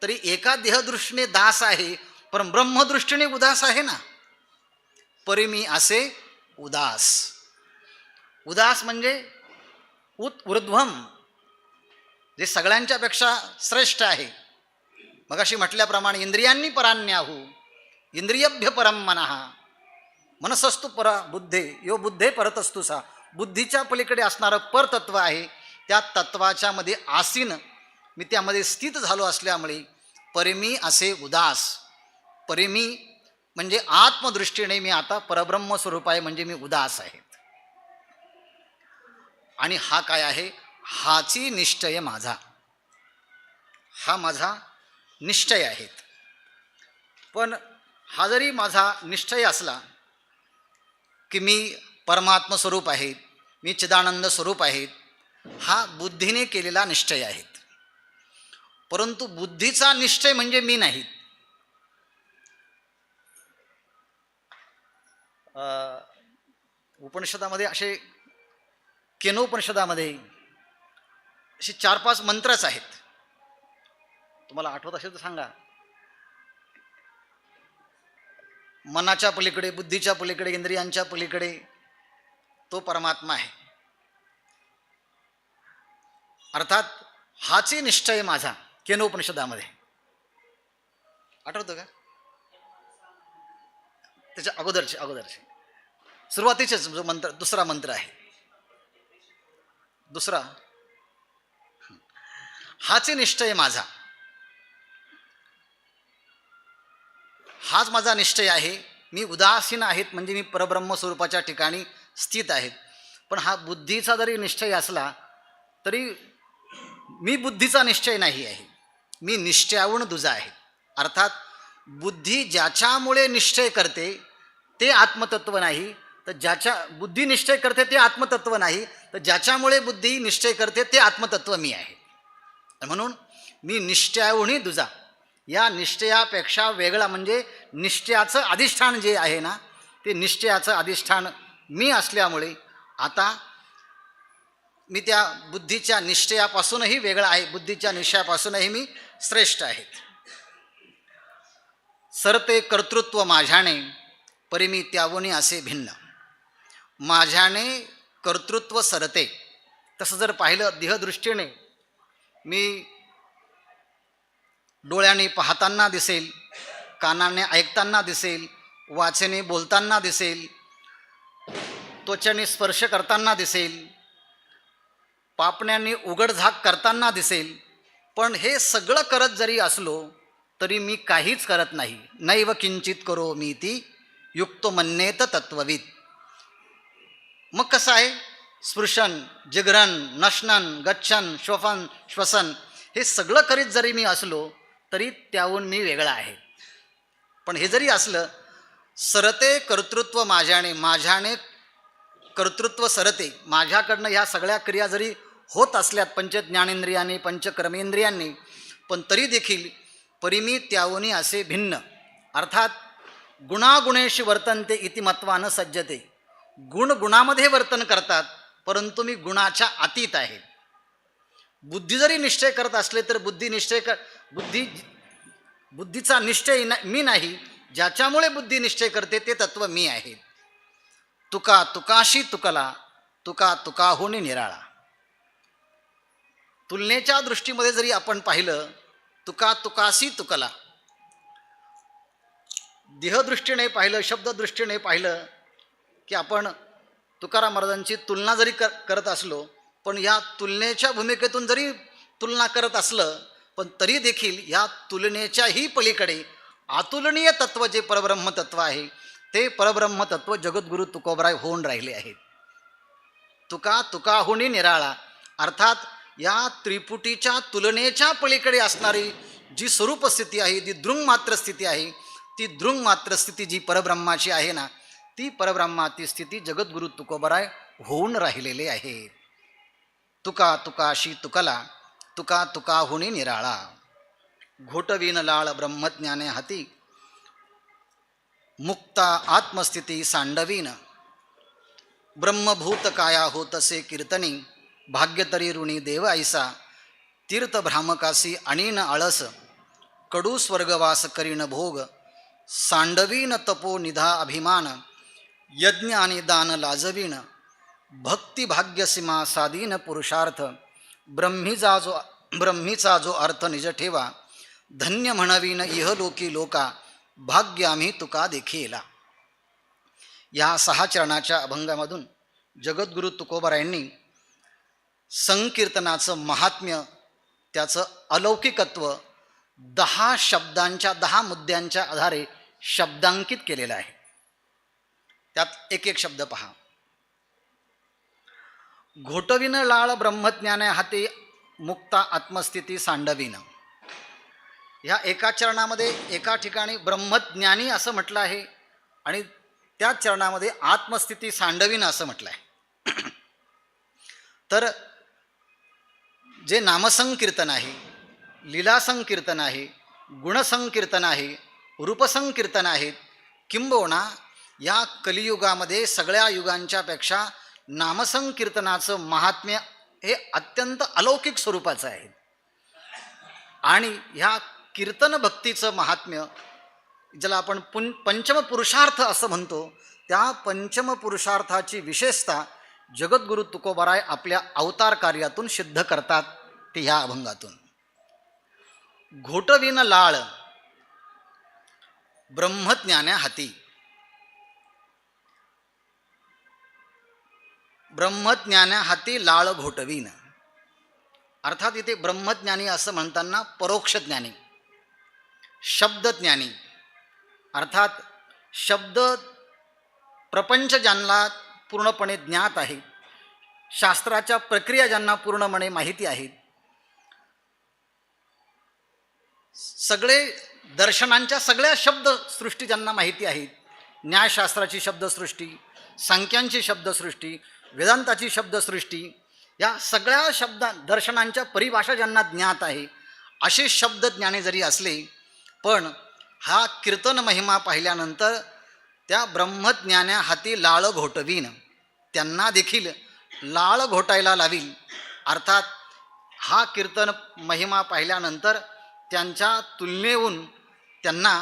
तरी एका देहदृष्टीने दास आहे, पण ब्रह्मदृष्टीने उदास आहे ना. परिमी असे उदास. उदास म्हणजे ऊर्ध्वम, जे सगळ्यांच्यापेक्षा श्रेष्ठ आहे. मगाशी म्हटल्याप्रमाणे इंद्रियांनी परान्याहू इंद्रियभ्य परम मनः, मनसस्तु परा बुद्धे यो बुद्धे परतस्तु सा. बुद्धीच्या पलीकडे असणारं परतत्व आहे, त्या तत्वाच्या मध्ये आसीन मी त्यामध्ये स्थित झालो असल्यामुळे परिमी असे उदास. परिमी म्हणजे आत्मदृष्टीने मी आता परब्रह्म स्वरूप आहे, म्हणजे मी उदास आहे. आणि हा काय आहे, हाची निश्चय माझा, हा माझा निश्चय आहे. पण हा जरी माझा निश्चय असला की मी परमात्म स्वरूप आहे, मी चिदानंद स्वरूप आहे, हा बुद्धीने केलेला निश्चय आहे. परंतु बुद्धीचा निश्चय म्हणजे मी नाही. उपनिषदामध्ये असे केनोपनिषदामध्ये असे 4-5 मंत्रच आहेत. तुम्हाला आठवत असेल तर सांगा. मनाच्या पलीकडे, बुद्धीच्या पलीकडे, इंद्रियांच्या पलीकडे तो परमात्मा आहे. अर्थात हाची निश्चय माझा, केनोपनिषदामध्ये आठवतं का? त्याच्या अगोदरचे सुरुवातीचेच जो मंत्र, दुसरा मंत्र आहे, दुसरा. हाचे निश्चय माझा, हाच माझा निश्चय आहे. मी उदासीन आहेत म्हणजे मी परब्रह्म स्वरूपाच्या ठिकाणी स्थित आहेत. पण हा बुद्धीचा जरी निश्चय असला तरी मी बुद्धीचा निश्चय नाही आहे, मी निश्चयाहून दुजा आहे. अर्थात बुद्धी ज्याच्यामुळे निश्चय करते ते आत्मतत्व नाही, तर ज्याच्या बुद्धी निश्चय करते ते आत्मतत्व नाही, तर ज्याच्यामुळे बुद्धी निश्चय करते ते आत्मतत्व मी आहे. म्हणून मी निश्चयाहून दुजा, या निश्चयापेक्षा वेगळा म्हणजे निश्चयाचं अधिष्ठान जे आहे ना, ते निश्चयाचं अधिष्ठान मी असल्यामुळे आता मी त्या बुद्धीच्या निश्चयापासूनही वेगळा आहे, बुद्धीच्या निश्चयापासूनही मी श्रेष्ठ आहे. सरते कर्तृत्व माझ्याने परिमी त्यावनी असे भिन्न. माझ्याने कर्तृत्व सरते. तसं जर पाहिलं देहदृष्टीने, मी डोळ्याने पाहताना दिसेल, कानाने ऐकताना दिसेल, वाचेने बोलताना दिसेल, त्वचेने स्पर्श करताना दिसेल, पापण्यांनी उघडझाक करताना दिसेल, पण हे सगळं करत जरी असलो तरी मी काहीच करत नाही. नैव किंचित करो मी ती युक्तो मन्येत तत्वविद. मग कसं आहे? स्पृशन, जिगरन, नशनन, गच्छन, श्वसन, श्वसन हे सगळं करीत जरी मी असलो तरी त्याहून मी वेगळा आहे. पण हे जरी असलं, सरते कर्तृत्व माझ्याने, माझ्याने कर्तृत्व सरते, माझ्याकडनं ह्या सगळ्या क्रिया जरी होत असल्यात पंचज्ञानेंद्रियांनी, पंचकर्मेंद्रियांनी, पण तरी देखील परिमी त्यावनी असे भिन्न. अर्थात गुणागुणेशी वर्तनते इति मत्वा न सज्जते. गुण गुणामध्ये वर्तन करतात, परंतु मी गुणाच्या अतीत आहे. बुद्धी जरी निश्चय करत असले तर बुद्धीचा निश्चय मी नाही, ज्याच्यामुळे बुद्धी निश्चय करते ते तत्व मी आहे. तुका तुकाशी तुकला, तुका तुकाहुनी निराळा. तुलनेच्या दृष्टीमध्ये जरी आपण पाहिलं, तुका तुकाशी तुकला, देहदृष्टीने पाहिलं, शब्ददृष्टीने पाहिलं की आपण तुकाराम महाराजांची तुलना जरी करत असलो, पण या तुलनेच्या भूमिकेतून जरी तुलना करत असलं, पण तरी देखील या तुलनेच्याही पलीकडे अतुलनीय तत्व जे परब्रह्म तत्व आहे, ते परब्रह्म तत्व जगद्गुरु तुकोबराय होऊन राहिले आहेत. तुका तुकाहुनी निराळा. अर्थात या त्रिपुटीच्या तुलनेच्या पलीकडे असणारी जी स्वरूप स्थिती आहे, जी दृंगमात्र स्थिती आहे, ती दृंगमात्र स्थिती जी परब्रह्माची आहे ना, ती परब्रह्माची स्थिती जगद्गुरु तुकोबराय होऊन राहिलेले आहे. तुका तुकाशी तुकला, तुका तुकाहुनी निराळा. घोटवीन लाळ ब्रह्मज्ञाने हाती, मुक्ता आत्मस्थिती सांडवीन. ब्रह्मभूत काया होतसे कीर्तनी, भाग्यतरी ऋणी देव ऐसा. तीर्थ भ्रामकासी आणीन आळस, कडू स्वर्गवास करीन भोग. सांडवीन तपो निधा अभिमान, यज्ञ आणि दान लाजवीन. भक्ती भाग्य सीमा साधीन पुरुषार्थ, ब्रह्मीचा जो अर्थ निज ठेवा. धन्य म्हणवीन इहलोकी लोका, भाग्य आम्ही तुका देखीला. या 6 चरणाच्या अभंगामधून जगद्गुरु तुकोबरायांनी संकीर्तनाचं महात्म्य, त्याचं अलौकिकत्व 10 शब्दांच्या, 10 मुद्द्यांच्या आधारे शब्दांकित केलेलं आहे. त्यात एक एक शब्द पहा. घोटविन लाळ ब्रह्मज्ञाने हाती, मुक्ता आत्मस्थिती सांडविन. ह्या एका चरणामध्ये एका ठिकाणी ब्रह्मज्ञानी असं म्हटलं आहे आणि त्या चरणामध्ये आत्मस्थिती सांडविन असं म्हटलं आहे. तर जे नामसंकीर्तन आहे, लीलासंकीर्तन आहे, गुणसंकीर्तन आहे, रूपसंकीर्तन आहेत, किंबहुना या कलियुगामध्ये सगळ्या युगांच्या पेक्षा नामसंकीर्तनाचं महात्म्य हे अत्यंत अलौकिक स्वरूपाचं आहे. आणि ह्या कीर्तन भक्तीचं महात्म्य, ज्याला आपण पंचम पुरुषार्थ असं म्हणतो, त्या पंचम पुरुषार्थाची विशेषता जगद्गुरु तुकोबराय आपल्या अवतार कार्यातून सिद्ध करतात, ते ह्या अभंगातून. घोटविन लाळ ब्रह्मज्ञान्या हाती. ब्रह्मज्ञान्या हाती लाळ घोटवीन. अर्थात इथे ब्रह्मज्ञानी असं म्हणताना परोक्ष ज्ञानी, शब्दज्ञानी, अर्थात शब्द प्रपंच ज्यांना पूर्णपणे ज्ञात आहे, शास्त्राच्या प्रक्रिया ज्यांना पूर्णपणे माहिती आहेत, सगळे दर्शनांच्या सगळ्या शब्दसृष्टी ज्यांना माहिती आहेत, न्यायशास्त्राची शब्दसृष्टी, सांख्यांची शब्दसृष्टी, वेदांताची शब्दसृष्टी, या सगळ्या दर्शनांच्या परिभाषा ज्यांना ज्ञात आहे, असे शब्दज्ञानी जरी असले, पण हा कीर्तन महिमा पाहिल्यानंतर त्या ब्रह्मज्ञान्या हाती लाळ घोटवीन, त्यांना देखील लाळ घोटायला लावील. अर्थात हा कीर्तन महिमा पाहिल्यानंतर त्यांच्या तुलनेहून त्यांना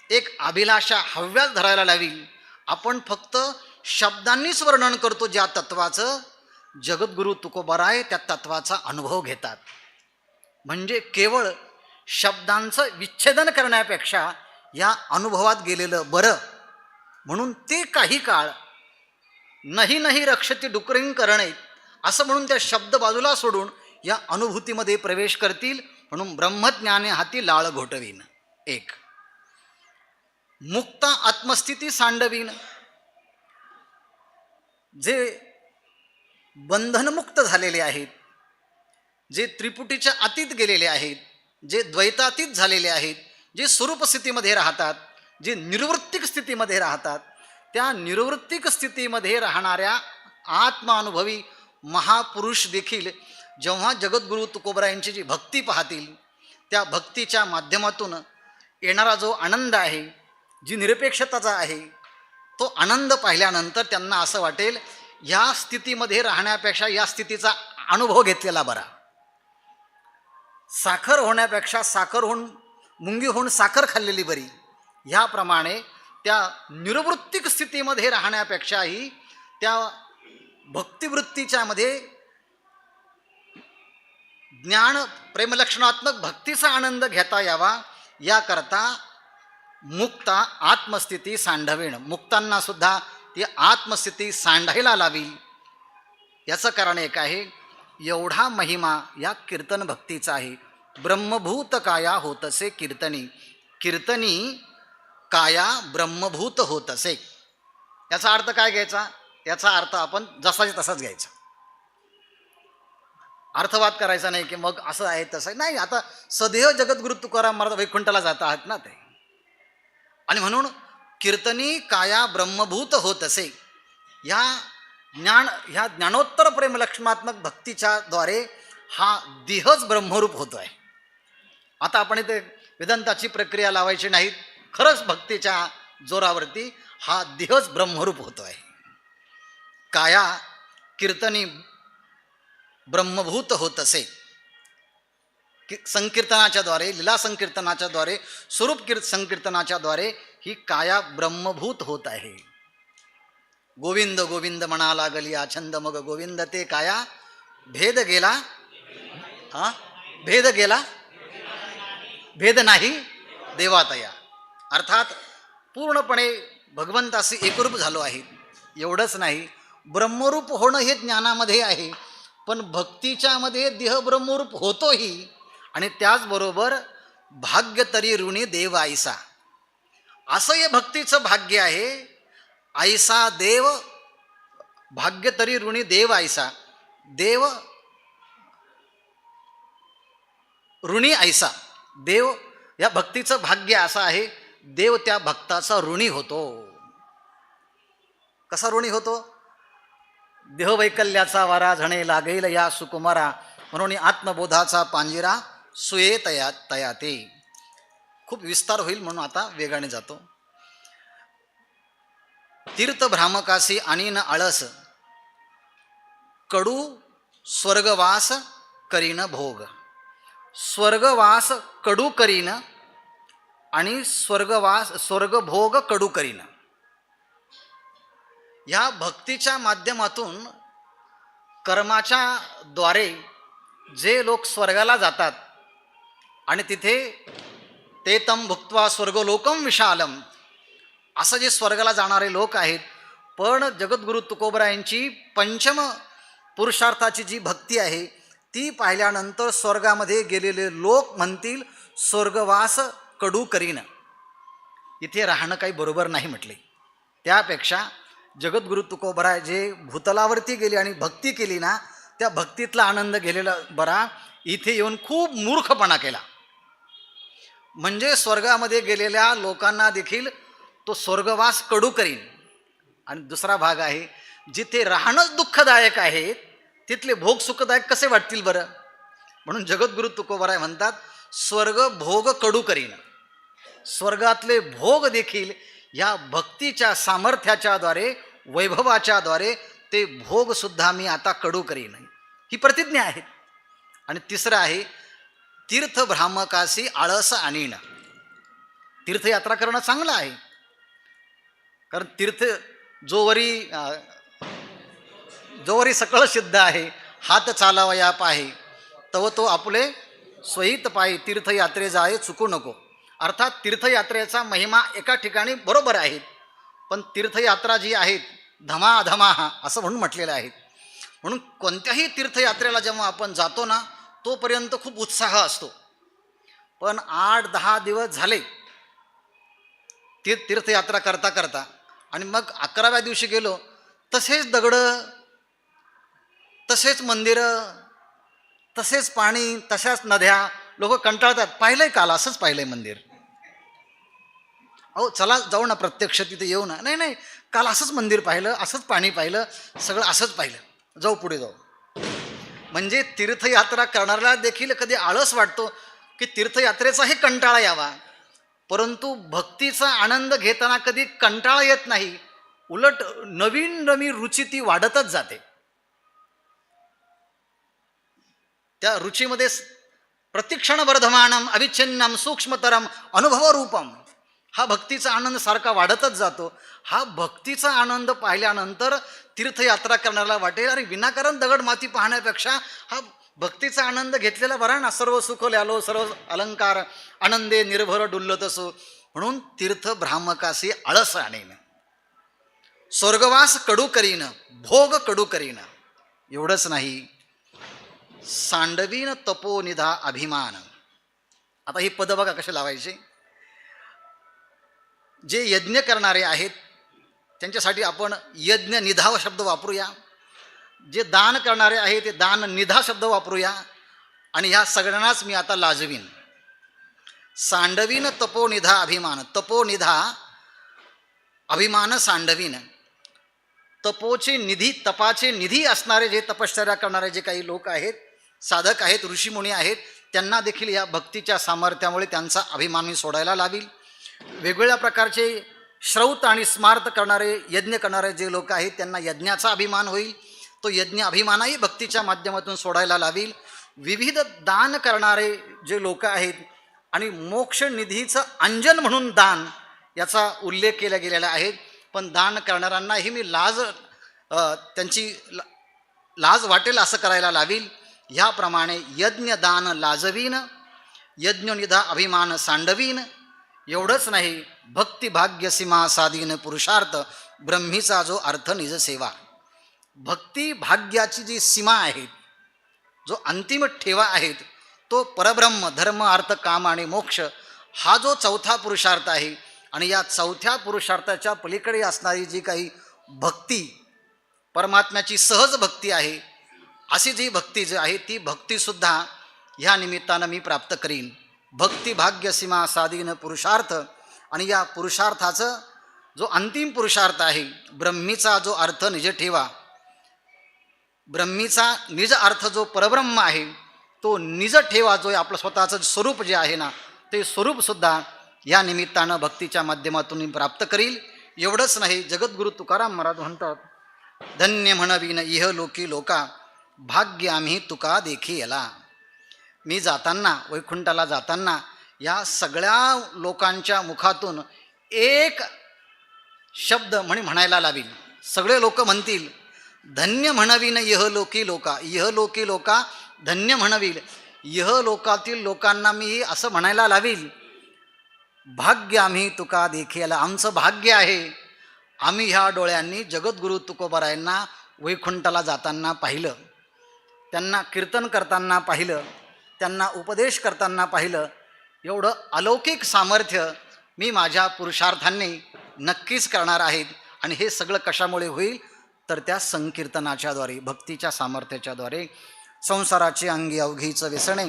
एक अभिलाषा हव्यास धरायला लावील. आपण फक्त शब्दांनीच वर्णन करतो ज्या तत्वाचं, जगद्गुरु तुकोबराय त्या तत्वाचा अनुभव घेतात. म्हणजे केवळ शब्दांचं विच्छेदन करण्यापेक्षा या अनुभवात गेलेलं बरं, म्हणून ते काही काळ नाही नाही रक्षती डुकरिंग करणे असं म्हणून त्या शब्द बाजूला सोडून या अनुभूतीमध्ये प्रवेश करतील. म्हणून ब्रह्मज्ञाने हाती लाळ घोटवीन. एक मुक्त आत्मस्थिती सांडवीन. जे बंधनमुक्त झालेले आहेत, जे त्रिपुटीच्या अतीत गेलेले आहेत, जे द्वैतातीत झालेले आहेत, जे स्वरूप स्थितीमध्ये राहतात, जे निर्वृत्तिक स्थितीमध्ये राहतात, त्या निर्वृत्तिक स्थितीमध्ये राहणाऱ्या आत्मानुभवी महापुरुष देखील जेव्हा जगद्गुरु तुकोबरायांची जी भक्ती पाहतील, त्या भक्तीच्या माध्यमातून येणारा जो आनंद आहे, जी निरपेक्षताचा आहे, तो आनंद पाहिल्यानंतर त्यांना असं वाटेल या स्थितीमध्ये राहण्यापेक्षा या स्थितीचा अनुभव घेतलेला बरा. साखर होण्यापेक्षा साखर होऊन मुंगी होऊन साखर खाल्लेली बरी. ह्याप्रमाणे त्या निरवृत्तिक स्थितीमध्ये राहण्यापेक्षाही त्या भक्तिवृत्तीच्या मध्ये ज्ञान प्रेमलक्षणात्मक भक्तीचा आनंद घेता यावा याकरता मुक्ता आत्मस्थिती सांडवेण. मुक्तांना सुद्धा ती आत्मस्थिती सांडायला लावी. याचं कारण एक आहे, एवढा महिमा या कीर्तन भक्तीचा आहे. ब्रह्मभूत काया होतसे कीर्तनी, कीर्तनी काया ब्रह्मभूत होतसे. याचा अर्थ काय घ्यायचा? याचा अर्थ आपण जसाच तसाच घ्यायचा. अर्थवाद करायचा नाही की मग असं आहे तसं नाही. आता सदैव जगद्गुरु तुकाराम महाराज वैकुंठाला जात आहात ना ते, आणि म्हणून कीर्तनी काया ब्रह्मभूत होत असे. ह्या ज्ञानोत्तर प्रेमलक्षणात्मक भक्तीच्या द्वारे हा देहच ब्रह्मरूप होतो आहे. आता आपण इथे वेदांताची प्रक्रिया लावायची नाही, खरंच भक्तीच्या जोरावरती हा देहच ब्रह्मरूप होतो आहे. काया कीर्तनी ब्रह्मभूत होत असे. संकीर्तनाच्या द्वारे, लीला संकीर्तनाच्या द्वारे, स्वरूप संकीर्तनाच्या द्वारे ही काया ब्रह्मभूत होत आहे. गोविंद गोविंद म्हणा लागली छंद मग गोविंद ते काया भेद गेला. भेद गेला भेद नाही देवातया. अर्थात पूर्णपणे भगवंताशी एकरूप झालो आहे. एवढंच नाही, ब्रह्मरूप होणं हे ज्ञानामध्ये आहे, पण भक्तीच्या मध्ये देह ब्रह्मरूप होतोही. आणि त्याचबरोबर भाग्य तरी ऋणी देव आईसा, असं हे भक्तीचं भाग्य आहे. आईसा देव भाग्य तरी ऋणी देव आईसा, देव ऋणी आईसा. देव या भक्तीचं भाग्य असं आहे, देव त्या भक्ताचा ऋणी होतो. कसा ऋणी होतो? देहवैकल्याचा वारा झणे लागेल या सुकुमारा, म्हणून आत्मबोधाचा पांजिरा सुये तयाते. खूप विस्तार होईल म्हणून आता वेगाने जातो. तीर्थ भ्रामकासी आणि न आळस, कडू स्वर्गवास करीन भोग. स्वर्गवास कडू करीन आणि स्वर्गभोग कडू करीन. या भक्तीच्या माध्यमातून कर्माच्या द्वारे जे लोक स्वर्गाला जातात आणि तिथे ते तम भुक्त्वा स्वर्गलोकम विशालम, असं जे स्वर्गाला जाणारे लोक आहेत. पण जगद्गुरु तुकोबरायांची पंचम पुरुषार्थाची जी भक्ती आहे ती पाहिल्यानंतर स्वर्गामध्ये गेलेले लोक म्हणतील स्वर्गवास कडू करीन. इथे राहणं काही बरोबर नाही म्हटले. त्यापेक्षा जगद्गुरु तुकोबराय जे भूतलावरती गेले आणि भक्ती केली ना, त्या भक्तीतला आनंद गेलेला बरा. इथे येऊन खूप मूर्खपणा केला. म्हणजे स्वर्गामध्ये गेलेल्या लोकांना देखील तो स्वर्गवास कडू करीन. आणि दुसरा भाग आहे, जिथे राहणंच दुःखदायक आहे तिथले भोग सुखदायक कसे वाटतील बरं. म्हणून जगद्गुरु तुकोबराय म्हणतात स्वर्ग भोग कडू करीन. स्वर्गातले भोग देखील या भक्तीच्या सामर्थ्याच्या द्वारे, वैभवाच्या द्वारे ते भोग सुद्धा मी आता कडू करीन, ही प्रतिज्ञा आहे. आणि तिसरं आहे, तीर्थ भ्रामकासी आळस आणीन. तीर्थयात्रा करणं चांगलं आहे, कारण तीर्थ जोवरी सकळ सिद्ध आहे, हात चालावया पाहे तव तो आपले स्वहित पायी. तीर्थयात्रे जाये चुकू नको. अर्थात तीर्थयात्रेचा महिमा एका ठिकाणी बरोबर आहे, पण तीर्थयात्रा जी आहेत धमाधमाहा असं म्हणून म्हटलेलं आहे. म्हणून कोणत्याही तीर्थयात्रेला जेव्हा आपण जातो ना, तोपर्यंत खूप उत्साह असतो. पण 8-10 दिवस झाले तीर्थयात्रा करता करता आणि मग 11व्या दिवशी गेलो, तसेच दगडं, तसेच मंदिरं, तसेच पाणी, तशाच नद्या. लोक कंटाळतात. पाहिलंय काल असंच पाहिलंय मंदिर. अहो चला जाऊ ना, प्रत्यक्ष तिथे येऊ ना. नाही नाही, काल असंच मंदिर पाहिलं, असंच पाणी पाहिलं, सगळं असंच पाहिलं, जाऊ पुढे जाऊ. म्हणजे तीर्थयात्रा करणाऱ्याला देखील कधी आळस वाटतो की तीर्थयात्रेचाही कंटाळा यावा, परंतु भक्तीचा आनंद घेताना कधी कंटाळा येत नाही. उलट नवीन नवीन रुची ती वाढतच जाते. त्या रुचीमध्ये प्रतिक्षण वर्धमानम अविच्छिन्नम सूक्ष्मतरम अनुभवरूपम, हा भक्तीचा आनंद सारखा वाढतच जातो. हा भक्तीचा आनंद पाहिल्यानंतर तीर्थयात्रा करण्याला वाटेल अरे विनाकारण दगड माती पाहण्यापेक्षा हा भक्तीचा आनंद घेतलेला बरा ना. सर्व सुख ल्यालो सर्व अलंकार आनंदे निर्भर डुल्लत असो. म्हणून तीर्थ भ्रामकासी आळस आणेन, स्वर्गवास कडू करीन, भोग कडू करीन. एवढंच नाही, सांडवीन तपोनिधा अभिमान. आता ही पद बघा कसे लावायचे. जे यज्ञ करणारे आहेत त्यांच्यासाठी आपण यज्ञ निधा शब्द वापरूया. जे दान करणारे आहेत ते दान निधा शब्द वापरूया. आणि ह्या सगळ्यांनाच मी आता लाजवीन. सांडवीन तपोनिधा अभिमान. तपोनिधा अभिमान सांडवीन. तपोचे निधी, तपाचे निधी असणारे जे तपश्चर्या करणारे जे काही लोक आहेत, साधक आहेत, ऋषीमुनी आहेत, त्यांना देखील या भक्तीच्या सामर्थ्यामुळे त्यांचा अभिमान मी सोडायला लावील. वेगवेगळ्या प्रकारचे श्रौत आणि स्मार्त करणारे, यज्ञ करणारे जे लोक आहेत त्यांना यज्ञाचा अभिमान होईल. तो यज्ञ अभिमानही भक्तीच्या माध्यमातून सोडायला लावील. विविध दान करणारे जे लोक आहेत आणि मोक्षनिधीचं अंजन म्हणून दान याचा उल्लेख केला गेलेला आहे. पण दान करणाऱ्यांनाही मी त्यांची लाज वाटेल असं करायला लावील. ह्याप्रमाणे यज्ञ दान लाजवीन, यज्ञनिधा अभिमान सांडवीन. एवढंच नाही, भक्ती भाग्य सीमा साधीन पुरुषार्थ ब्रह्मीचा जो अर्थ निज सेवा. भक्ती भाग्याची जी सीमा आहे, जो अंतिम ठेवा आहेत, तो परब्रह्म धर्म अर्थ काम आणि मोक्ष हा जो चौथा पुरुषार्थ आहे. आणि या चौथ्या पुरुषार्थाच्या पलीकडे असणारी जी काही भक्ती, परमात्म्याची सहज भक्ती आहे, अशी जी भक्ती जी आहे ती भक्तीसुद्धा ह्या निमित्तानं मी प्राप्त करीन. भक्ती भाग्य सीमा साधीन पुरुषार्थ. आणि या पुरुषार्थाचं जो अंतिम पुरुषार्थ आहे, ब्रह्मीचा जो अर्थ निज ठेवा, ब्रह्मीचा निज अर्थ जो परब्रह्म आहे तो निज ठेवा, जो आपलं स्वतःचं स्वरूप जे आहे ना, ते स्वरूपसुद्धा या निमित्तानं भक्तीच्या माध्यमातून मी प्राप्त करील. एवढंच नाही, जगद्गुरू तुकाराम महाराज म्हणतात, धन्य म्हणवीन इह लोकी लोका भाग्य आम्ही तुका देखी याला. मी जाताना, वैकुंठाला जाताना या सगळ्या लोकांच्या मुखातून एक शब्द म्हणायला लावील. सगळे लोक म्हणतील धन्य म्हणवीन इह लोकी लोका. इह लोकी लोका धन्य म्हणवील. इह लोकातील लोकांना मी असं म्हणायला लावील, भाग्य आम्ही तुका देखील. आमचं भाग्य आहे, आम्ही ह्या डोळ्यांनी जगद्गुरू तुकोबारायांना वैकुंठाला जाताना पाहिलं, त्यांना कीर्तन करताना पाहिलं, त्यांना उपदेश करताना पाहिलं. एवढं अलौकिक सामर्थ्य मी माझ्या पुरुषार्थांनी नक्कीच करणार आहेत. आणि हे सगळं कशामुळे होईल तर त्या संकीर्तनाच्याद्वारे, भक्तीच्या सामर्थ्याच्याद्वारे. संसाराची अंगी अवघीचं व्यसने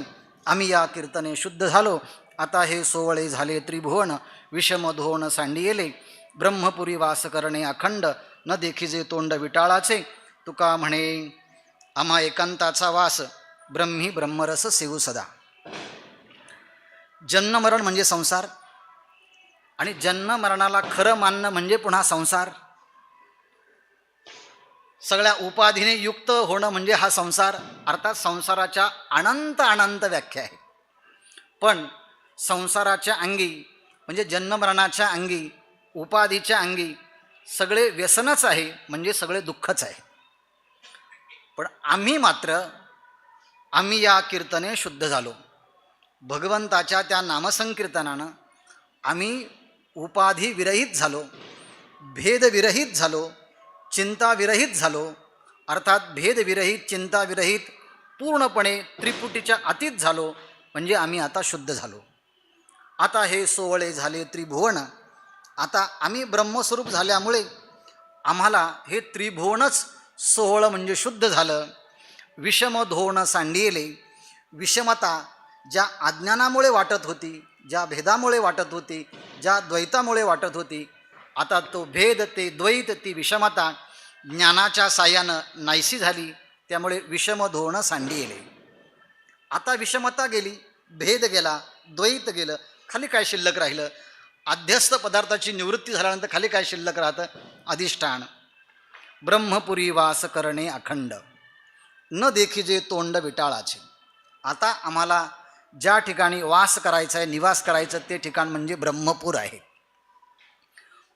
आम्ही या कीर्तने शुद्ध झालो. आता हे सोवळे झाले त्रिभुवन, विषमधोन सांडियेले, ब्रह्मपुरी वास करणे अखंड, न देखिजे तोंड विटाळाचे. तुका म्हणे आम्हा एकांताचा वास, ब्रह्मी ब्रह्मरस सेवू सदा. जन्ममरण म्हणजे संसार, आणि जन्ममरणाला खरं मानणं म्हणजे पुन्हा संसार. सगळ्या उपाधीने युक्त होणं म्हणजे हा संसार. अर्थात संसाराच्या अनंत अनंत व्याख्या आहे. पण संसाराच्या अंगी म्हणजे जन्ममरणाच्या अंगी, उपाधीच्या अंगी सगळे व्यसनच आहे, म्हणजे सगळे दुःखच आहे. पण आम्ही या कीर्तने शुद्ध झालो. भगवंताच्या त्या नामसंकीर्तनानं आम्ही उपाधी विरहित झालो, भेदविरहित झालो, चिंताविरहित झालो, अर्थात भेदविरहित, चिंताविरहित, पूर्णपणे त्रिपुटीच्या अतीत झालो, म्हणजे आम्ही आता शुद्ध झालो. आता हे सोवळे झाले त्रिभुवन. आता आम्ही ब्रह्मस्वरूप झाल्यामुळे आम्हाला हे त्रिभुवनच सोहळं म्हणजे शुद्ध झालं. विषम धोण सांडिले. विषमता ज्या अज्ञानामुळे वाटत होती, ज्या भेदामुळे वाटत होती, ज्या द्वैतामुळे वाटत होती, आता तो भेद, ते द्वैत, ती विषमता ज्ञानाच्या साह्यानं नाहीशी झाली. त्यामुळे विषम धोण सांडिले. आता विषमता गेली, भेद गेला, द्वैत गेलं. खाली काय शिल्लक राहिलं? अध्यस्त पदार्थाची निवृत्ती झाल्यानंतर खाली काय शिल्लक राहतं? अधिष्ठान. ब्रह्मपुरी वास करणे अखंड, न देखिजे तोंड विटाळाचे. आता आम्हाला ज्या ठिकाणी वास करायचा आहे, निवास करायचं, ते ठिकाण म्हणजे ब्रह्मपूर आहे.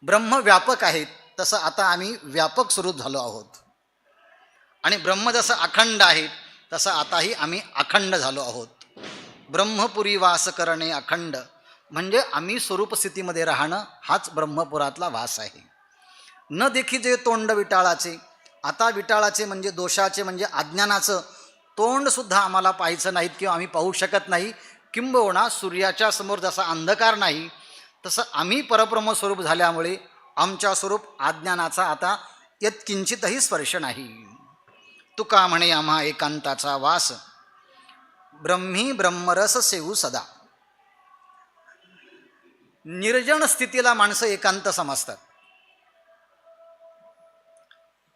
ब्रह्म व्यापक आहेत, तसं आता आम्ही व्यापक स्वरूप झालो आहोत. आणि ब्रह्म जसं अखंड आहे, तसं आताही आम्ही अखंड झालो आहोत. ब्रह्मपुरी वास करणे अखंड म्हणजे आम्ही स्वरूपस्थितीमध्ये राहणं, हाच ब्रह्मपुरातला वास आहे. न देखिजे तोंड विटाळाचे. आता विटाळाचे म्हणजे दोषाचे, म्हणजे अज्ञानाचं तोंडसुद्धा आम्हाला पाहायचं नाहीत किंवा आम्ही पाहू शकत नाही. किंबहुना सूर्याच्या समोर जसा अंधकार नाही, तसं आम्ही परब्रह्म स्वरूप झाल्यामुळे आमच्या स्वरूप अज्ञानाचा आता यत्किंचितही स्पर्श नाही. तुका म्हणे आम्हा एकांताचा वास, ब्रह्मी ब्रह्मरस सेवू सदा. निर्जन स्थितीला माणसं एकांत समजतात,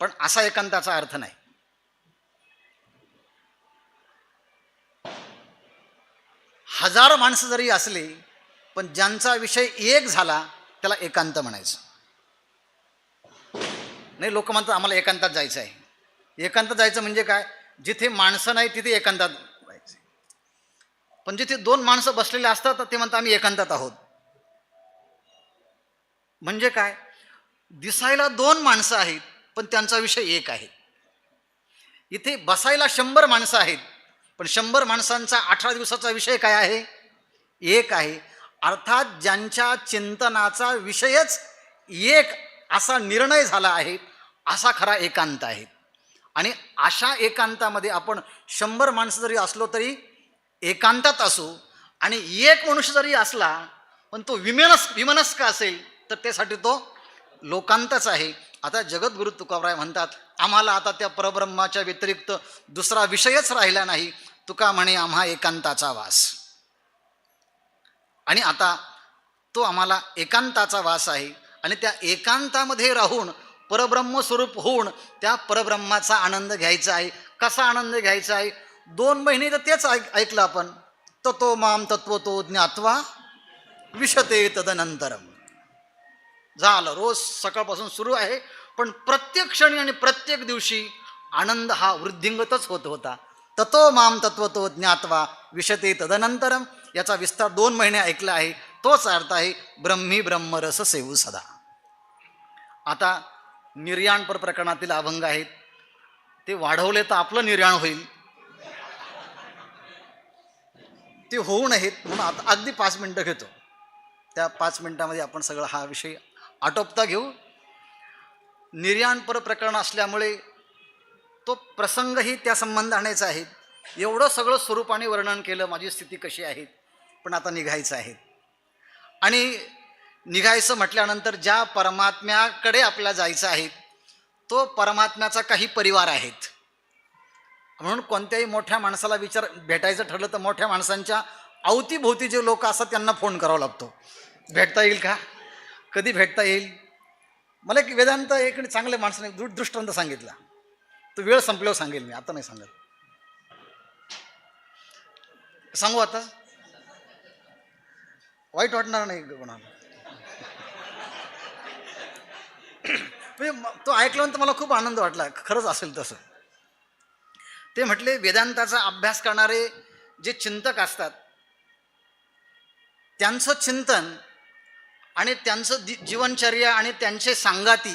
पण असा एकांताचा अर्थ नाही. हजार माणसं जरी असले, पण ज्यांचा विषय एक झाला त्याला एकांत म्हणायचं नाही. लोक म्हणतात आम्हाला एकांतात जायचं आहे. एकांतात जायचं म्हणजे काय? जिथे माणसं नाही तिथे एकांतात जायचं. पण जिथे दोन माणसं बसलेले असतात ते म्हणतात आम्ही एकांतात आहोत. म्हणजे काय? दिसायला दोन माणसं आहेत, पण त्यांचा विषय एक आहे. इथे बसायला 100 माणसं आहेत, पण 100 माणसांचा 18 दिवसाचा विषय काय आहे? एक आहे. अर्थात ज्यांच्या चिंतनाचा विषयच एक असा निर्णय झाला आहे, असा खरा एकांत आहे. आणि अशा एकांतामध्ये आपण 100 माणसं जरी असलो तरी एकांतात असू, आणि एक मनुष्य जरी असला पण तो विमनस्क असेल तर त्यासाठी तो लोकांतच आहे. आता जगद्गुरु तुकाराय म्हणतात आम्हाला आता त्या परब्रह्माच्या व्यतिरिक्त दुसरा विषयच राहिला नाही. तुका म्हणे आम्हा एकांताचा वास. आणि आता तो आम्हाला एकांताचा वास आहे. आणि त्या एकांतामध्ये राहून परब्रह्म स्वरूप होऊन त्या परब्रह्माचा आनंद घ्यायचा आहे. कसा आनंद घ्यायचा आहे? 2 महिने तर तेच ऐकलं आपण. ततो माम तत्वतो ज्ञात्वा विशते तदनंतरम. झालं, रोज सकाळपासून सुरू आहे, पण प्रत्येक क्षणी आणि प्रत्येक दिवशी आनंद हा वृद्धिंगतच होत होता. ततो माम तत्वतो ज्ञात्वा विशते तदनंतरम. याचा विस्तार 2 महिने ऐकला आहे. तोच अर्थ आहे ब्रह्मी ब्रह्मरस सेवू सदा. आता निर्याणपर प्रकरणातील अभंग आहेत, ते वाढवले तर आपलं निर्याण होईल, ते होऊ नयेत म्हणून आता अगदी 5 मिनटं घेतो. त्या 5 मिनटामध्ये आपण सगळं हा विषय आटोपता घेऊ. निर्याणपर प्रकरण असल्यामुळे तो प्रसंगही त्या संबंधानेच आहे. एवढं सगळं स्वरूपाने वर्णन केलं, माझी स्थिती कशी आहे, पण आता निघायचं आहे. आणि निघायचं म्हटल्यानंतर ज्या परमात्म्याकडे आपल्याला जायचं आहे, तो परमात्म्याचा काही परिवार आहेत. म्हणून कोणत्याही मोठ्या माणसाला भेटायचं ठरलं तर मोठ्या माणसांच्या अवतीभोवती जे लोक असतात त्यांना फोन करावा लागतो. भेटता येईल का? कधी भेटता येईल? मला एक वेदांत एक चांगल्या माणसाने दृष्टांत सांगितला. तो वेळ संपल्यावर सांगेल मी, आता नाही सांगत. सांगू आता? वाईट वाटणार नाही कोणाला. तो ऐकल्यानंतर मला खूप आनंद वाटला. खरंच असेल तसं. ते म्हटले वेदांताचा अभ्यास करणारे जे चिंतक असतात त्यांचं चिंतन आणि त्यांचं जीवनचर्या आणि त्यांचे सांगाती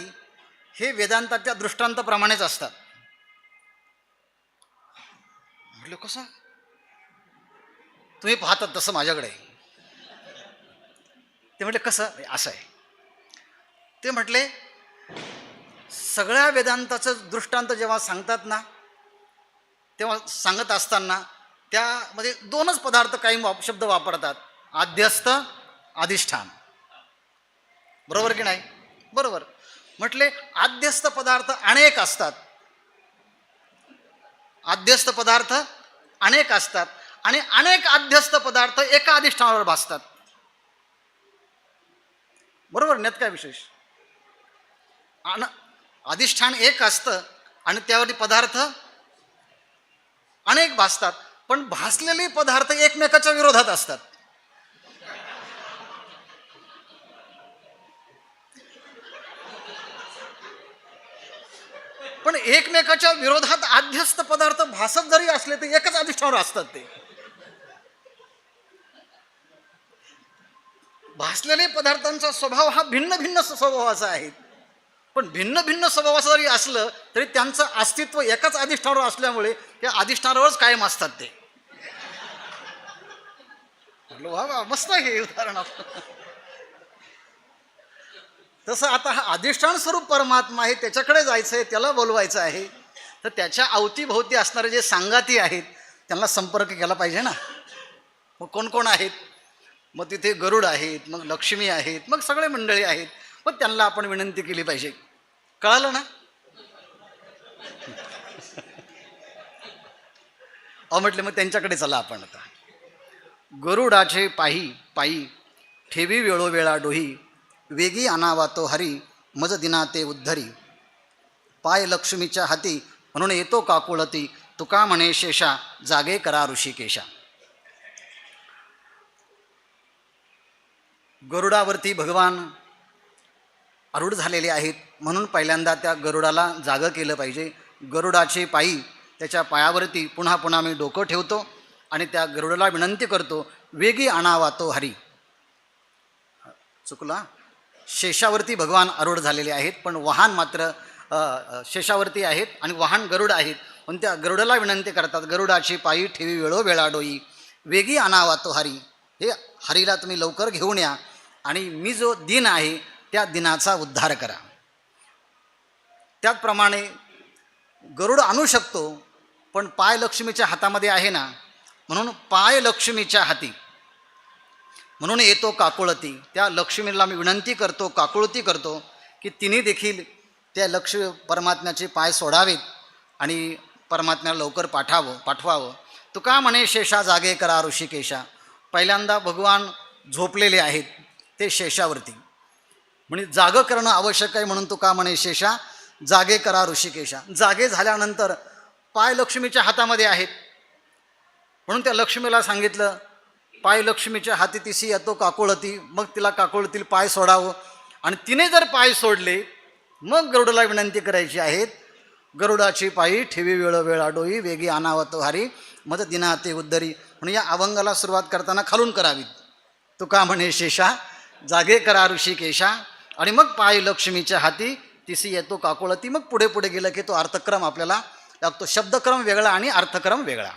हे वेदांताच्या दृष्टांताप्रमाणेच असतात. म्हटलं कसं? तुम्ही पाहतात तसं माझ्याकडे. ते म्हटले कसं? असं आहे. ते म्हटले सगळ्या वेदांताचं दृष्टांत जेव्हा सांगतात ना, तेव्हा सांगत असताना त्यामध्ये दोनच पदार्थ काही शब्द वापरतात, आद्यस्थ, अधिष्ठान. बरोबर की नाही? बरोबर. म्हटले आद्यस्थ पदार्थ अनेक असतात, आद्यस्थ पदार्थ अनेक असतात आणि अनेक आद्यस्थ पदार्थ एका अधिष्ठानावर भासतात. बरोबर, नेत काय विशेष? अधिष्ठान एक असतं आणि त्यावरती पदार्थ अनेक भासतात, पण भासलेले पदार्थ एकमेकाच्या विरोधात असतात. पण एकमेकाच्या विरोधात आद्यस्थ पदार्थ भासत जरी असले तर एकच अधिष्ठानावर असतात. ते भासलेले पदार्थांचा स्वभाव हा भिन्न भिन्न स्वभावाचा आहे, पण भिन्न भिन्न स्वभावाचं जरी असलं तरी त्यांचं अस्तित्व एकाच अधिष्ठानावर असल्यामुळे त्या अधिष्ठानावरच कायम असतात. ते वा मस्त आहे हे उदाहरण. तसं आता हा अधिष्ठान स्वरूप परमात्मा आहे, त्याच्याकडे जायचं आहे, त्याला बोलवायचं आहे, तर त्याच्या अवतीभोवती असणारे जे सांगाती आहेत त्यांना संपर्क केला पाहिजे ना. मग कोण कोण आहेत? मग तिथे गरुड आहेत, मग लक्ष्मी आहेत, मग सगळे मंडळी आहेत. मग त्यांना आपण विनंती केली पाहिजे. कळालं ना? म्हटले मग त्यांच्याकडे चला आपण आता. गरुडाचे पायी पायी ठेवी वेळोवेळा डोही, वेगी आणावा तो हरी मज दिना ते उद्धरी. पाय लक्ष्मीच्या हाती म्हणून येतो काकुळती, तुका म्हणे शेषा जागे करा ऋषिकेशा. गरुडावरती भगवान आरूढ झालेले आहेत म्हणून पहिल्यांदा त्या गरुडाला जागं केलं पाहिजे. गरुडाचे पायी, त्याच्या पायावरती पुन्हा पुन्हा मी डोकं ठेवतो आणि त्या गरुडाला विनंती करतो, वेगी आणावा तो हरी. चुकला, शेषावरती भगवान आरूढ झालेले आहेत, पण वाहन मात्र शेषावरती आहेत आणि वाहन गरुड आहेत. पण त्या गरुडाला विनंती करतात, गरुडाची पायी ठेवी वेळोवेळा डोई, वेगी आणावा तो हरी. हे हरीला तुम्ही लवकर घेऊन या आणि मी जो दिन आहे त्या दिनाचा उद्धार करा. त्याचप्रमाणे गरुड आणू शकतो, पण पाय लक्ष्मीच्या हातामध्ये आहे ना, म्हणून पाय लक्ष्मीच्या हाती म्हणून येतो काकुळती. त्या लक्ष्मीला मी विनंती करतो, काकुळती करतो की तिने देखील त्या लक्ष्मी परमात्म्याचे पाय सोडावेत आणि परमात्म्याला लवकर पाठवावं. तुका म्हणे शेषा जागे करा ऋषिकेशा. पहिल्यांदा भगवान झोपलेले आहेत ते शेषावरती, म्हणजे जागं करणं आवश्यक आहे, म्हणून तुका म्हणे शेषा जागे करा ऋषिकेशा. जागे झाल्यानंतर पाय लक्ष्मीच्या हातामध्ये आहेत म्हणून त्या लक्ष्मीला सांगितलं, पाय लक्ष्मीच्या हाती तिशी येतो काकुळती, मग तिला काकुळतील पाय सोडावं. आणि तिने जर पाय सोडले मग गरुडाला विनंती करायची आहेत, गरुडाची पायी ठेवी वेळोवेळा डोई, वेगी आणावा तो हरी मज दिना ते उद्धरी. म्हणून या अभंगाला सुरुवात करताना खालून करावी, तुका म्हणे शेषा जागे करा ऋषिकेशा, आणि मग पाय लक्ष्मीच्या हाती तिसी येतो काकुळती. मग पुढे पुढे गेलं की तो अर्थक्रम आपल्याला लागतो. शब्दक्रम वेगळा आणि अर्थक्रम वेगळा.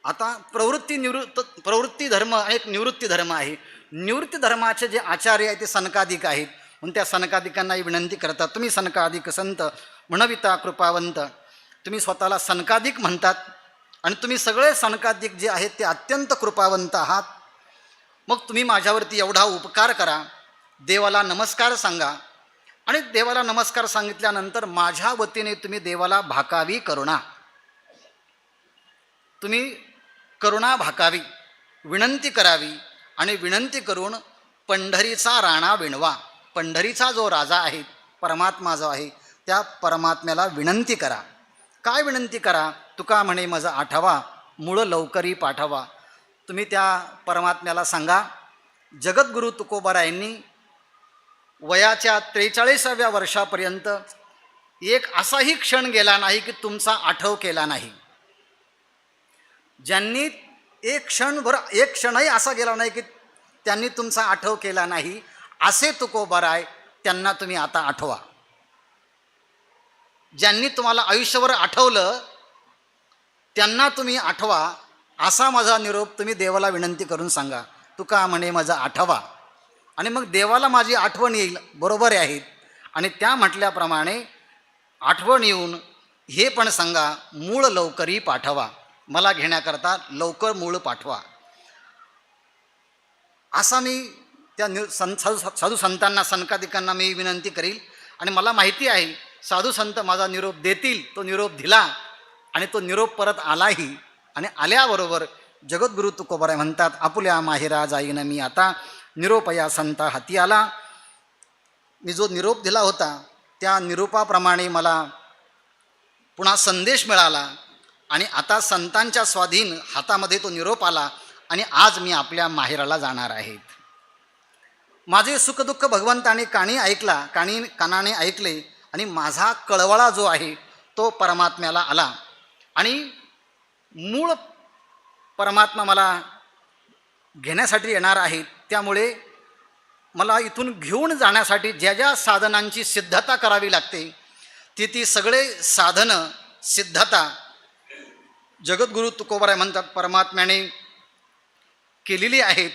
आता प्रवृत्ती धर्म एक निवृत्ती धर्म आहे. निवृत्ती धर्माचे जे आचार्य आहेत ते सनकादिक आहेत, म्हणून त्या सनकादिकांनाही विनंती करतात, तुम्ही सनकादिक संत म्हणविता कृपावंत. तुम्ही स्वतःला सनकादिक म्हणतात आणि तुम्ही सगळे सनकादिक जे आहेत ते अत्यंत कृपावंत आहात. मग तुम्ही माझ्यावरती एवढा उपकार करा, देवाला नमस्कार सांगा, आणि देवाला नमस्कार सांगितल्यानंतर माझ्या वतीने तुम्ही देवाला भाकावी करुणा. तुम्ही करुणा भाकावी, विनंती करावी, आणि विनंती करून पंढरीचा राणा विणवा. पंढरीचा जो राजा आहे, परमात्मा जो आहे, त्या परमात्म्याला विनंती करा. काय विनंती करा? तुका म्हणे माझा आठवा, मूळ लवकरी पाठवा. तुम्ही त्या परमात्म्याला सांगा, जगद्गुरू तुकोबारायांनी वयाच्या 43व्या वर्षापर्यंत एक असाही क्षण गेला नाही की तुमचा आठव केला नाही. ज्यांनी एक क्षणही असा गेला नाही की त्यांनी तुमचा आठव केला नाही, असे तुकोबाराय त्यांना तुम्ही आता आठवा. ज्यांनी तुम्हाला आयुष्यभर आठवलं त्यांना तुम्ही आठवा, असा माझा निरोप तुम्ही देवाला विनंती करून सांगा, तुका म्हणे माझा आठवा. आणि मग देवाला माझी आठवण येईल, बरोबर आहे. आणि त्या म्हटल्याप्रमाणे आठवण येऊन हे पण सांगा, मूळ लवकरी पाठवा, मला घेण्याकरता लवकर मूळ पाठवा. असा मी त्या साधू संतांना, सनकादिकांना मी विनंती करील. आणि मला माहिती आहे साधू संत माझा निरोप देतील. तो निरोप दिला आणि तो निरोप परत आलाही. आणि आल्याबरोबर जगद्गुरु तुकोबाराय म्हणतात, आपुल्या माहेरा जाईन मी आता, निरोपया संता हाती आला. मी जो निरोप दिला होता त्या निरोपाप्रमाणे मला पुन्हा संदेश मिळाला आणि आता संतांच्या स्वाधीन हातामध्ये तो निरोप आला आणि आज मी आपल्या माहेराला जाणार आहे. माझे सुखदुःख भगवंताने कानाने ऐकले आणि माझा कळवळा जो आहे तो परमात्म्याला आला. आणि मूळ परमात्मा मला घेण्यासाठी येणार आहे. त्यामुळे मला इथून घेऊन जाण्यासाठी ज्या ज्या साधनांची सिद्धता करावी लागते ती सगळे साधनं, सिद्धता जगद्गुरु तुकोबाराय म्हणतात परमात्म्याने केलेली आहेत.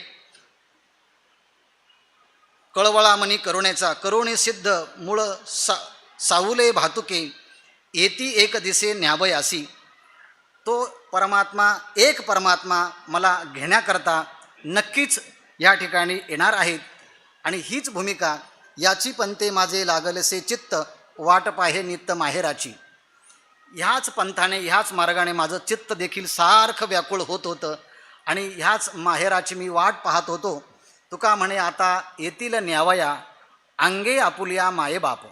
कळवळामणी करुणेचा, करुणे सिद्ध मूळ सावुले भातुके, येती एक दिसे न्यावयासी. तो परमात्मा, एक परमात्मा मला घेण्याकरता नक्कीच या ठिकाणी येणार आहेत. आणि हीच भूमिका, याची पंते माझे लागलसे चित्त, वाट पाहे नित्य माहेराची. ह्याच पंथाने, ह्याच मार्गाने माझं चित्त देखील सारखं व्याकुळ होत होतं आणि ह्याच माहेराची मी वाट पाहत होतो. तुका म्हणे आता येतील न्यावया, अंगे आपुल्या मायेबाप.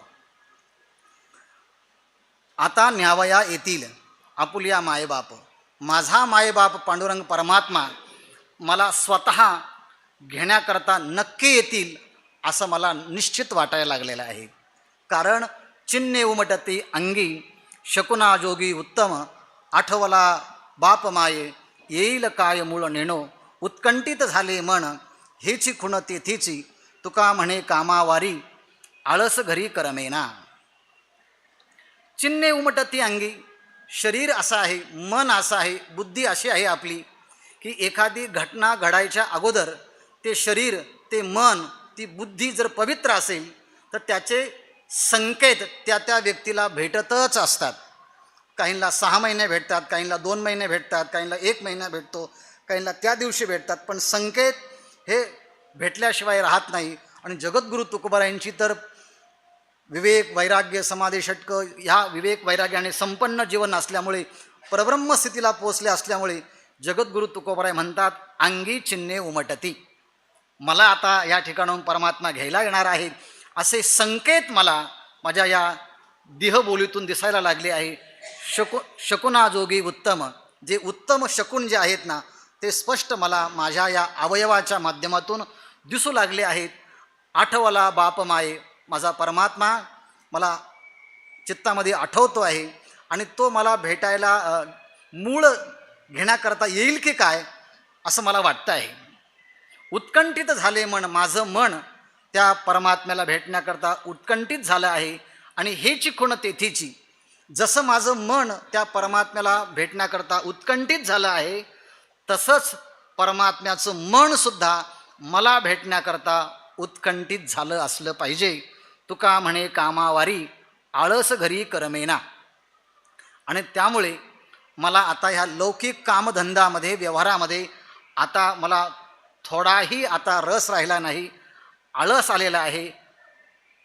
आता न्यावया येतील आपुल्या मायेबाप. माझा मायेबाप पांडुरंग परमात्मा मला स्वतः घेण्याकरता नक्की येतील असं मला निश्चित वाटायला लागलेलं आहे. कारण चिन्हे उमटती अंगी, शकुना जोगी उत्तम, आठवला बाप माये, येईल काय मूळ नेणो, उत्कंठित झाले मन, हेची खुण तेथीची, तुका म्हणे कामावारी, आळस घरी करमेना. चिन्हे उमटती अंगी, शरीर असं आहे, मन असं आहे, बुद्धी अशी आहे आपली की एखादी घटना घडायच्या अगोदर ते शरीर, ते मन, ती बुद्धी जर पवित्र असेल तर त्याचे संकेत त्या त्या व्यक्तीला भेटतच असतात. काहींना 6 महिने भेटतात, काहींना 2 महिने भेटतात, काहींना 1 महिना भेटतो, काहींना त्या दिवशी भेटतात. पण संकेत हे भेटल्याशिवाय राहत नाही. आणि जगद्गुरु तुकोबारायांची तर विवेक, वैराग्य, समाधी षटक, ह्या विवेक वैराग्याने संपन्न जीवन असल्यामुळे, परब्रह्म स्थितीला पोचले असल्यामुळे जगद्गुरु तुकोबाराय म्हणतात, अंगी चिन्हे उमटती. मला आता या ठिकाणाहून परमात्मा घ्यायला येणार आहे असे संकेत मला माझ्या या देहबोलीतून दिसायला लागले आहे. शकुना जोगी उत्तम, जे उत्तम शकुन जे आहेत ना ते स्पष्ट मला माझ्या या अवयवाच्या माध्यमातून दिसू लागले आहेत. आठवला बाप माये, माझा परमात्मा मला चित्तामध्ये आठवतो आहे आणि तो मला भेटायला मूळ घेण्याकरता येईल की काय असं मला वाटतं आहे. उत्कंठित झाले मन, माझं मन त्या परमात्म्याला भेटण्याकरता उत्कंठित झालं आहे. आणि हेची खुण तेथीची, जसं माझं मन त्या परमात्म्याला भेटण्याकरता उत्कंठित झालं आहे तसंच परमात्म्याचं मनसुद्धा मला भेटण्याकरता उत्कंठित झालं असलं पाहिजे. तुका म्हणे कामावारी, आळस घरी करमेना. आणि त्यामुळे मला आता ह्या लौकिक कामधंदामध्ये, व्यवहारामध्ये आता मला थोडाही आता रस राहिला नाही, आळस आलेला आहे.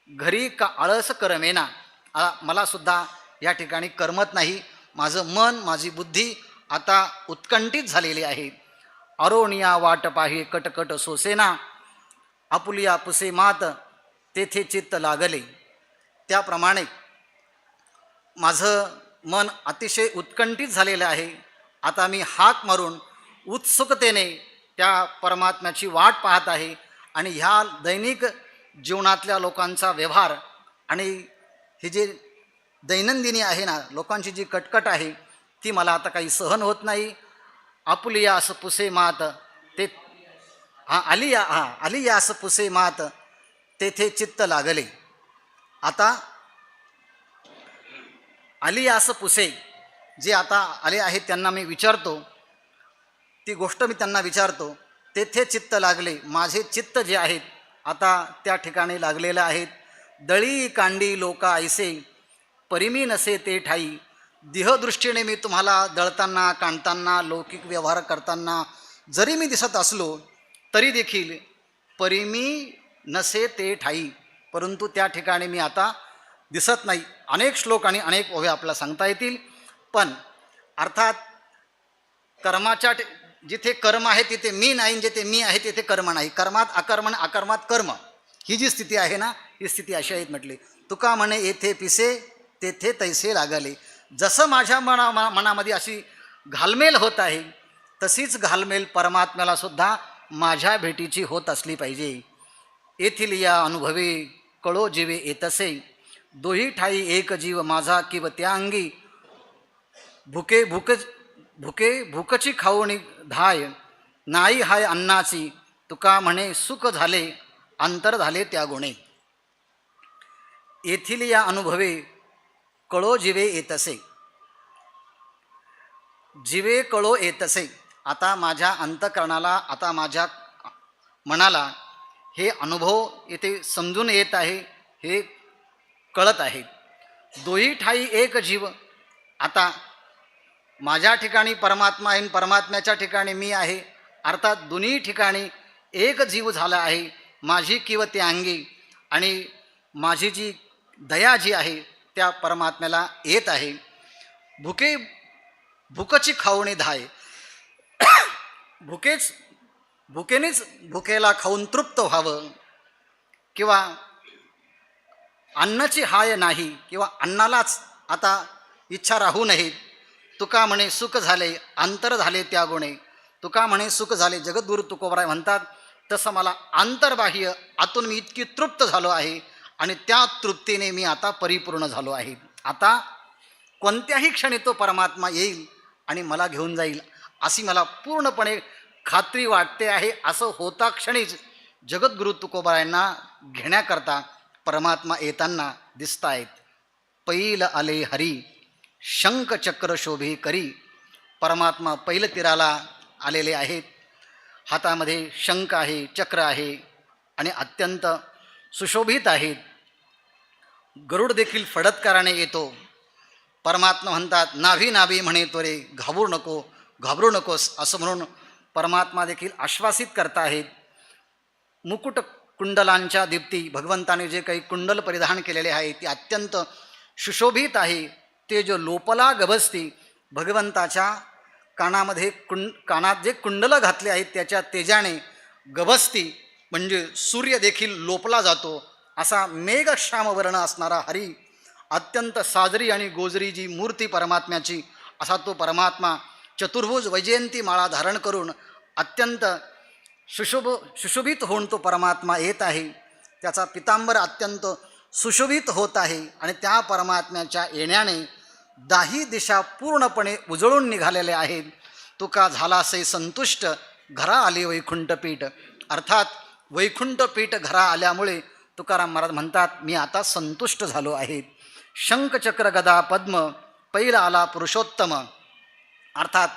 घरी का आळस करमेना, मला सुद्धा या ठिकाणी करमत नाही. माझं मन, माझी बुद्धी आता उत्कंठित झालेली आहे. अरोनिया वाट पाही कटकट सोसेना, आपुलिया पुसे मात, तेथे चित्त लागले. त्याप्रमाणे माझं मन अतिशय उत्कंठित झालेलं आहे. आता मी हाक मारून उत्सुकतेने त्या परमात्म्याची वाट पाहत आहे. आणि ह्या दैनिक जीवनातल्या लोकांचा व्यवहार आणि हे जे दैनंदिनी आहे ना, लोकांची जी कटकट आहे ती मला आता काही सहन होत नाही. आपुलियास पुसे मात, ते आलियास पुसे मात, तेथे चित्त लागले. आता आलियास पुसे जे आता आले आहेत त्यांना मी विचारतो, ती गोष्ट मी त्यांना विचारतो. तेथे चित्त लागले, माझे चित्त जे आहेत आता त्या ठिकाणी लागलेलं आहेत. दळी कांडी लोका ऐसे परिमी नसे ते ठाई. देहदृष्टीने मी तुम्हाला दळताना कांडताना लौकिक व्यवहार करताना जरी मी दिसत असलो तरी देखील परिमी नसे ते ठाई, परंतु त्या ठिकाणी मी आता दिसत नाही. अनेक श्लोक आणि अनेक ओव्या आपल्याला सांगता येतील. पण अर्थात कर्माच्या जिथे कर्म आहे तिथे मी नाही, जिथे मी आहे तिथे कर्म नाही. कर्मात अकर्म, अकर्मात कर्म, ही जी स्थिती आहे ना, ही स्थिती अशी आहेत म्हटली. तुका म्हणे येथे पिसे तेथे तैसे लागले. जसं माझ्या मनामध्ये अशी घालमेल होत आहे तशीच घालमेल परमात्म्याला सुद्धा माझ्या भेटीची होत असली पाहिजे. येथील या अनुभवे कळो जीवे येतसे, दोही ठाई एक जीव माझा किंवा त्या अंगी. भुकची खाऊणी धाय, नाही हाय अन्नाची. तुका म्हणे सुख झाले अंतर झाले त्या गुणे. येथील या अनुभवे कळो जीवे येतसे, जीवे कळो येतसे. आता माझ्या अंतःकरणाला, आता माझ्या मनाला हे अनुभव येथे समजून येत आहे, हे कळत आहे. दोही ठाई एक जीव. आता माझ्या ठिकाणी परमात्मा आहे, परमात्म्याच्या ठिकाणी मी आहे. अर्थात दोन्ही ठिकाणी एक जीव झाला आहे. माझी किंवा त्या अंगी आणि माझी जी दया जी आहे त्या परमात्म्याला येत आहे. भुकची खाऊणी धाय, भुकेनेच भुकेला खाऊन तृप्त व्हावं, किंवा अन्नाची हाय नाही, किंवा अन्नालाच आता इच्छा राहू नये. तुका म्हणे सुख झाले अंतर झाले त्या गुणे. तुका म्हणे सुख झाले, जगद्गुरु तुकोबराय म्हणतात तसं मला अंतर्बाह्य आतून मी इतकी तृप्त झालो आहे आणि त्या तृप्तीने मी आता परिपूर्ण झालो आहे. आता कोणत्याही क्षणी तो परमात्मा येईल आणि मला घेऊन जाईल अशी मला पूर्णपणे खात्री वाटते आहे. असं होता क्षणीच जगद्गुरु तुकोबरायांना घेण्याकरता परमात्मा येताना दिसत आहेत. पैल आले हरी शंख चक्र शोभे करी. परमात्मा पैल तीराला आलेले आहेत. हातामध्ये शंख आहे, चक्र आहे आणि अत्यंत सुशोभित आहेत. गरुड देखील फडतकाराने येतो. परमात्मा म्हणतात नाभी नाभी म्हणे त्वरे घाबरू नकोस असं म्हणून परमात्मा देखील आश्वासित करत आहेत. मुकुट कुंडलांच्या दीप्ती, भगवंताने जे काही कुंडल परिधान केलेले आहे ते अत्यंत सुशोभित आहे. ते जो लोपला गभस्ती, भगवंताच्या कानामध्ये कानात जे कुंडलं घातले आहेत त्याच्या तेजाने गभस्ती म्हणजे सूर्य देखील लोपला जातो. असा मेघश्यामवर्ण असणारा हरी, अत्यंत साजरी आणि गोजरी जी मूर्ती परमात्म्याची, असा तो परमात्मा चतुर्भुज वैजयंती माळा धारण करून अत्यंत सुशोभित होऊन तो परमात्मा येत आहे. त्याचा पितांबर अत्यंत सुशोभित होत आहे आणि त्या परमात्म्याच्या येण्याने दाही दिशा पूर्णपणे उजळून निघालेल्या आहेत. तुका झालासे संतुष्ट घरा आले वैकुंठपीठ. अर्थात वैकुंठपीठ घरा आल्यामुळे तुकाराम महाराज म्हणतात मी आता संतुष्ट झालो आहे. शंखचक्र गदा पद्म पैल आला पुरुषोत्तम. अर्थात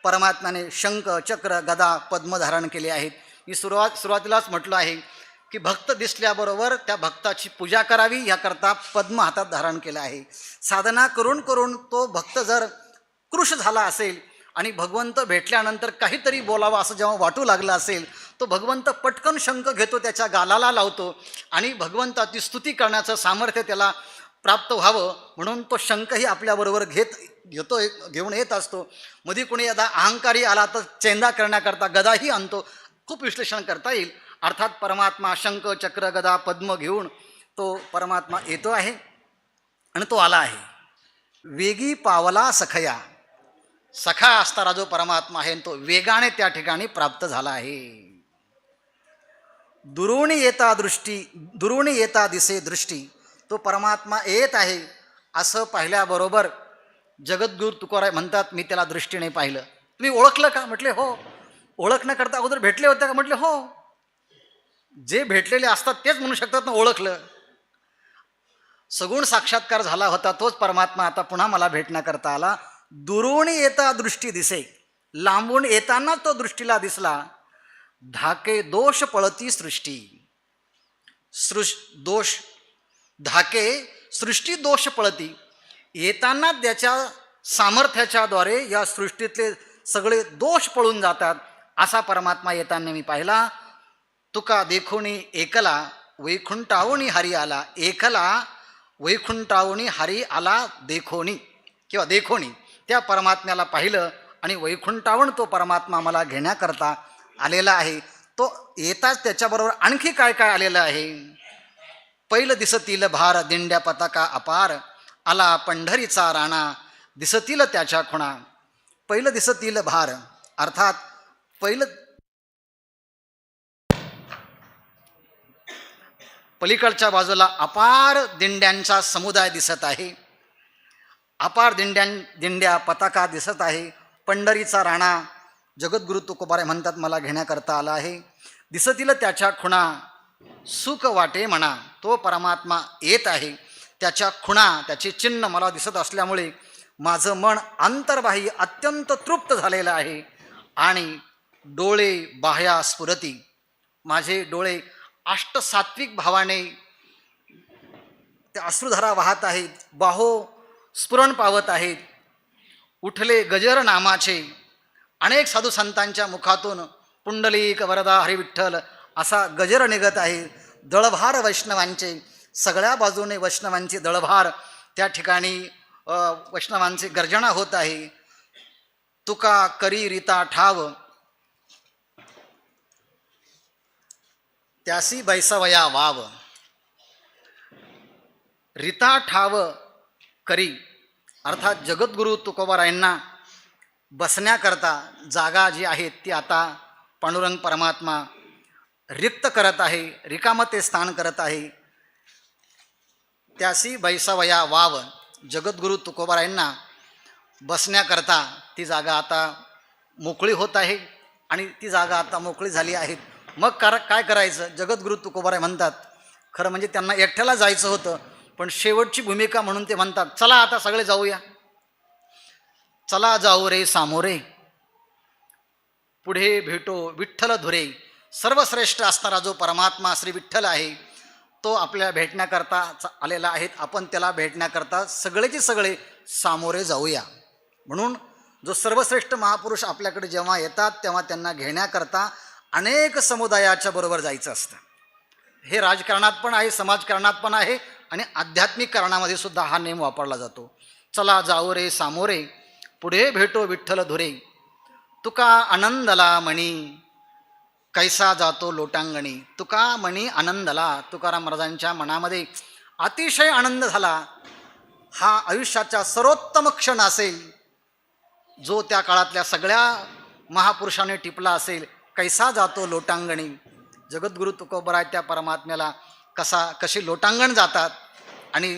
परमात्म्याने शंख चक्र गदा पद्म धारण केले आहेत. मी सुरुवातीलाच म्हटलं आहे की भक्त दिसल्याबरोबर त्या भक्ताची पूजा करावी याकरता पद्म हातात धारण केलं आहे. साधना करून करून तो भक्त जर कृश झाला असेल आणि भगवंत भेटल्यानंतर काहीतरी बोलावं असं जेव्हा वाटू लागलं असेल, तो भगवंत पटकन शंख घेतो, त्याच्या गालाला लावतो आणि भगवंताची स्तुती करण्याचं सामर्थ्य त्याला प्राप्त व्हावं म्हणून तो शंखही आपल्याबरोबर घेऊन येत असतो. मध्ये कोणी यदा अहंकारी आला तर चेंदा करण्याकरता गदाही आणतो. खूप विश्लेषण करता येईल. अर्थात परमात्मा शंख चक्र गदा पद्म घेऊन तो परमात्मा येतो आहे आणि तो आला आहे. वेगी पावला सखया. सखा असणारा जो परमात्मा आहे तो वेगाने त्या ठिकाणी प्राप्त झाला आहे. दुरून येता दिसे दृष्टी. तो परमात्मा येत आहे असं पाहिल्याबरोबर जगद्गुरु तुकोराय म्हणतात मी त्याला दृष्टीने पाहिलं. तुम्ही ओळखलं का? म्हटले हो. ओळखण्याकरता अगोदर भेटले होते का? म्हटले हो. जे भेटलेले असतात तेच म्हणू शकतात ना ओळखलं. सगुण साक्षात्कार झाला होता तोच परमात्मा आता पुन्हा मला भेटण्याकरता आला. दुरून येता दृष्टी दिसे. लांबून येताना तो दृष्टीला दिसला. धाके दोष पळती सृष्टी. दोष धाके सृष्टी दोष पळती. येताना त्याच्या सामर्थ्याच्याद्वारे या सृष्टीतले सगळे दोष पळून जातात. असा परमात्मा येताना मी पाहिला. तुका देखोनी एकला वैकुंठावणी हरी आला. एकला वैकुंठावणी हरी आला देखोनी किंवा देखोनी त्या परमात्म्याला पाहिलं आणि वैकुंठावण तो परमात्मा मला घेण्याकरता आलेला आहे. तो येताच त्याच्याबरोबर आणखी काय काय आलेलं आहे. पहिलं दिसतील भार दिंड्या पताका अपार आला पंढरीचा राणा दिसतील त्याच्या खुणा. पहिलं दिसतील भार अर्थात पहिलं पलीकडच्या अपार दिंड्यांचा समुदाय दिसत आहे. अपार दिंड्या पताका दिसत आहे. पंढरीचा राणा जगद्गुरु तुकोबाराय म्हणतात मला घेण्याकरता आला आहे. दिसतील त्याच्या खुणा सुख वाटे म्हणा. तो परमात्मा येत आहे. त्याच्या खुणा त्याचे चिन्ह मला दिसत असल्यामुळे माझं मन अंतर्बाह्य अत्यंत तृप्त झालेलं आहे. आणि डोळे बाह्या स्फुरती. माझे डोळे अष्टसात्विक भावाने त्या अश्रुधारा वाहत आहेत. बाहो स्फुरण पावत आहेत. उठले गजर नामाचे. अनेक साधू संतांच्या मुखातून पुंडलिक वरदा हरिविठ्ठल असा गजर निघत आहे. दळभार वैष्णवांचे सगळ्या बाजूने वैष्णवांची दळभार त्या ठिकाणी वैष्णवांची गर्जना होत आहे. तुका करी रीता ठाव त्यासी बैसवया वाव. रीता ठाव करी अर्थात जगद्गुरु तुकोबारायांना बसण्याकरता जागा जी आहे ती आता पांडुरंग परमात्मा रिक्त करत आहे. रिकामते स्थान करत आहे. त्यासी बैसवया वाव. जगद्गुरु तुकोबारायांना बसण्याकरता ती जागा आता मोकळी होत आहे. आणि ती जागा आता मोकळी झाली आहे. मग काय करायचं. जगद्गुरु तुकोबाराय म्हणतात खरं म्हणजे त्यांना एकट्याला जायचं होतं पण शेवटची भूमिका म्हणून ते म्हणतात चला आता सगळे जाऊया. चला जाऊ रे सामोरे पुढे भेटो विठ्ठल धुरे. सर्वश्रेष्ठ असणारा जो परमात्मा श्री विठ्ठल आहे तो आपल्याला भेटण्याकरता आलेला आहे. आपण त्याला भेटण्याकरता सगळेचे सगळे सामोरे जाऊया. म्हणून जो सर्वश्रेष्ठ महापुरुष आपल्याकडे जेव्हा येतात तेव्हा त्यांना घेण्याकरता अनेक समुदायाच्या बरोबर जायचं असतं. हे राजकारणात पण आहे, समाजकारणात पण आहे आणि आध्यात्मिक कारणामध्ये सुद्धा हा नेम वापरला जातो. चला जाऊ रे सामोरे पुढे भेटो विठ्ठल धुरे. तुका आनंदला मणी कैसा जातो लोटांगणी. तुका मणी आनंदला. तुकाराम महाराजांच्या मनामध्ये अतिशय आनंद झाला. हा आयुष्याचा सर्वोत्तम क्षण असेल जो त्या काळातल्या सगळ्या महापुरुषांनी टिपला असेल. कैसा जातो लोटांगणी. जगद्गुरु तुकोबाराय त्या परमात्म्याला कशी लोटांगण जातात आणि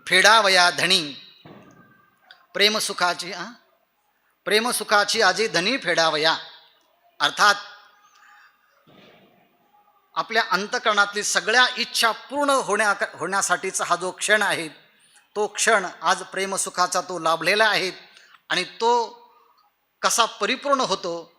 फेडावया धणी. प्रेमसुखाची आजी धनी फेडावया. अर्थात आपल्या अंतकरणातली सगळ्या इच्छा पूर्ण होण्यासाठीचा हा जो क्षण आहे तो क्षण आज प्रेमसुखाचा तो लाभलेला आहे. आणि तो कसा परिपूर्ण होतो.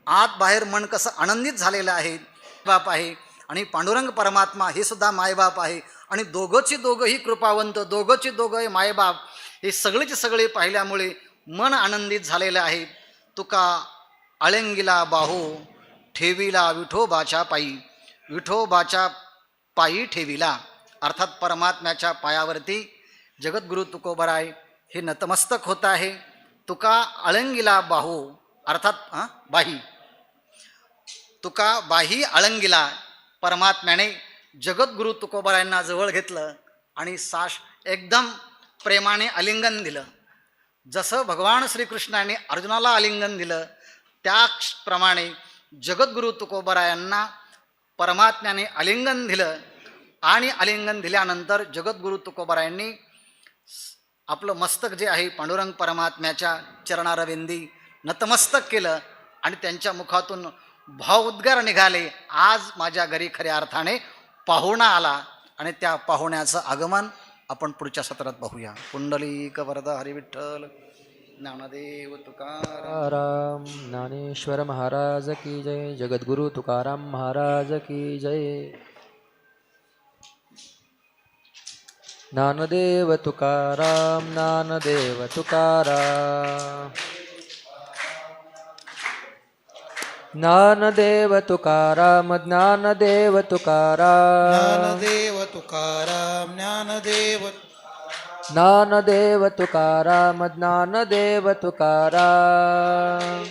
आत बाहेर मन कसं आनंदित झालेलं आहे. बाप आहे आणि पांडुरंग परमात्मा हे सुद्धा मायबाप आहे. आणि दोघंही कृपावंत, दोघंही मायबाप हे सगळेचे सगळे पाहिल्यामुळे मन आनंदित झालेलं आहे. तुका आळंगीला बाहो ठेविला विठोबाच्या पायी. विठोबाच्या पायी ठेविला अर्थात परमात्म्याच्या पायावरती जगद्गुरु तुकोबाराय हे नतमस्तक होत आहे. तुका आळंगीला बाहो अर्थात बाही. तुका बाही आळंगीला. परमात्म्याने जगद्गुरु तुकोबारायांना जवळ घेतलं आणि एकदम प्रेमाने आलिंगन दिलं. जसं भगवान श्रीकृष्णाने अर्जुनाला आलिंगन दिलं त्याप्रमाणे जगद्गुरु तुकोबारायांना परमात्म्याने आलिंगन दिलं. आणि आलिंगन दिल्यानंतर जगद्गुरु तुकोबारायांनी आपलं मस्तक जे आहे पांडुरंग परमात्म्याच्या चरणारविंदी नतमस्तक केलं आणि त्यांच्या मुखातून भावोद्गार निघाले. आज माझ्या घरी खऱ्या अर्थाने पाहुणा आला. आणि त्या पाहुण्याचं आगमन आपण पुढच्या सत्रात पाहूया. पुंडलिक वरदा हरिविठ्ठल ज्ञानदेव तुकाराम. ज्ञानेश्वर महाराज की जय. जगद्गुरु तुकाराम महाराज की जय. ज्ञानदेव तुकाराम ज्ञानदेव तुकाराम ज्ञानदेव तुकाराम ज्ञानदेव तुकाराम ज्ञानदेव तुकाराम ज्ञानदेव ज्ञानदेव तुकाराम ज्ञानदेव तुकाराम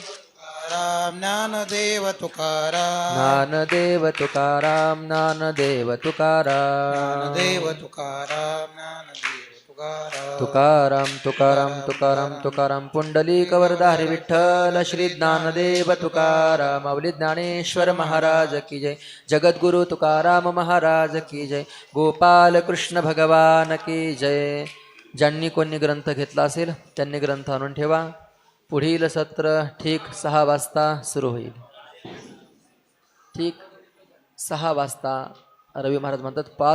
ज्ञानदेव तुकाराम ज्ञानदेव तुकाराम ज्ञानदेव तुकाराम देव तुकाराम ज्ञानदेव तुकाराम तुकाराम तुकाराम तुकाराम तुकाराम पुंडलिक वरदारी विठ्ठल श्री ज्ञानदेव तुकाराम माऊली ज्ञानेश्वर महाराज की जय जगद्गुरु तुकाराम महाराज की जय गोपाल कृष्ण भगवान की जय. ज्यांनी कोणी ग्रंथ घेतला असेल त्यांनी ग्रंथ आणून ठेवा. पुढील सत्र ठीक 6 वाजता सुरू होईल. ठीक 6 वाजता रवी महाराज म्हणतात 5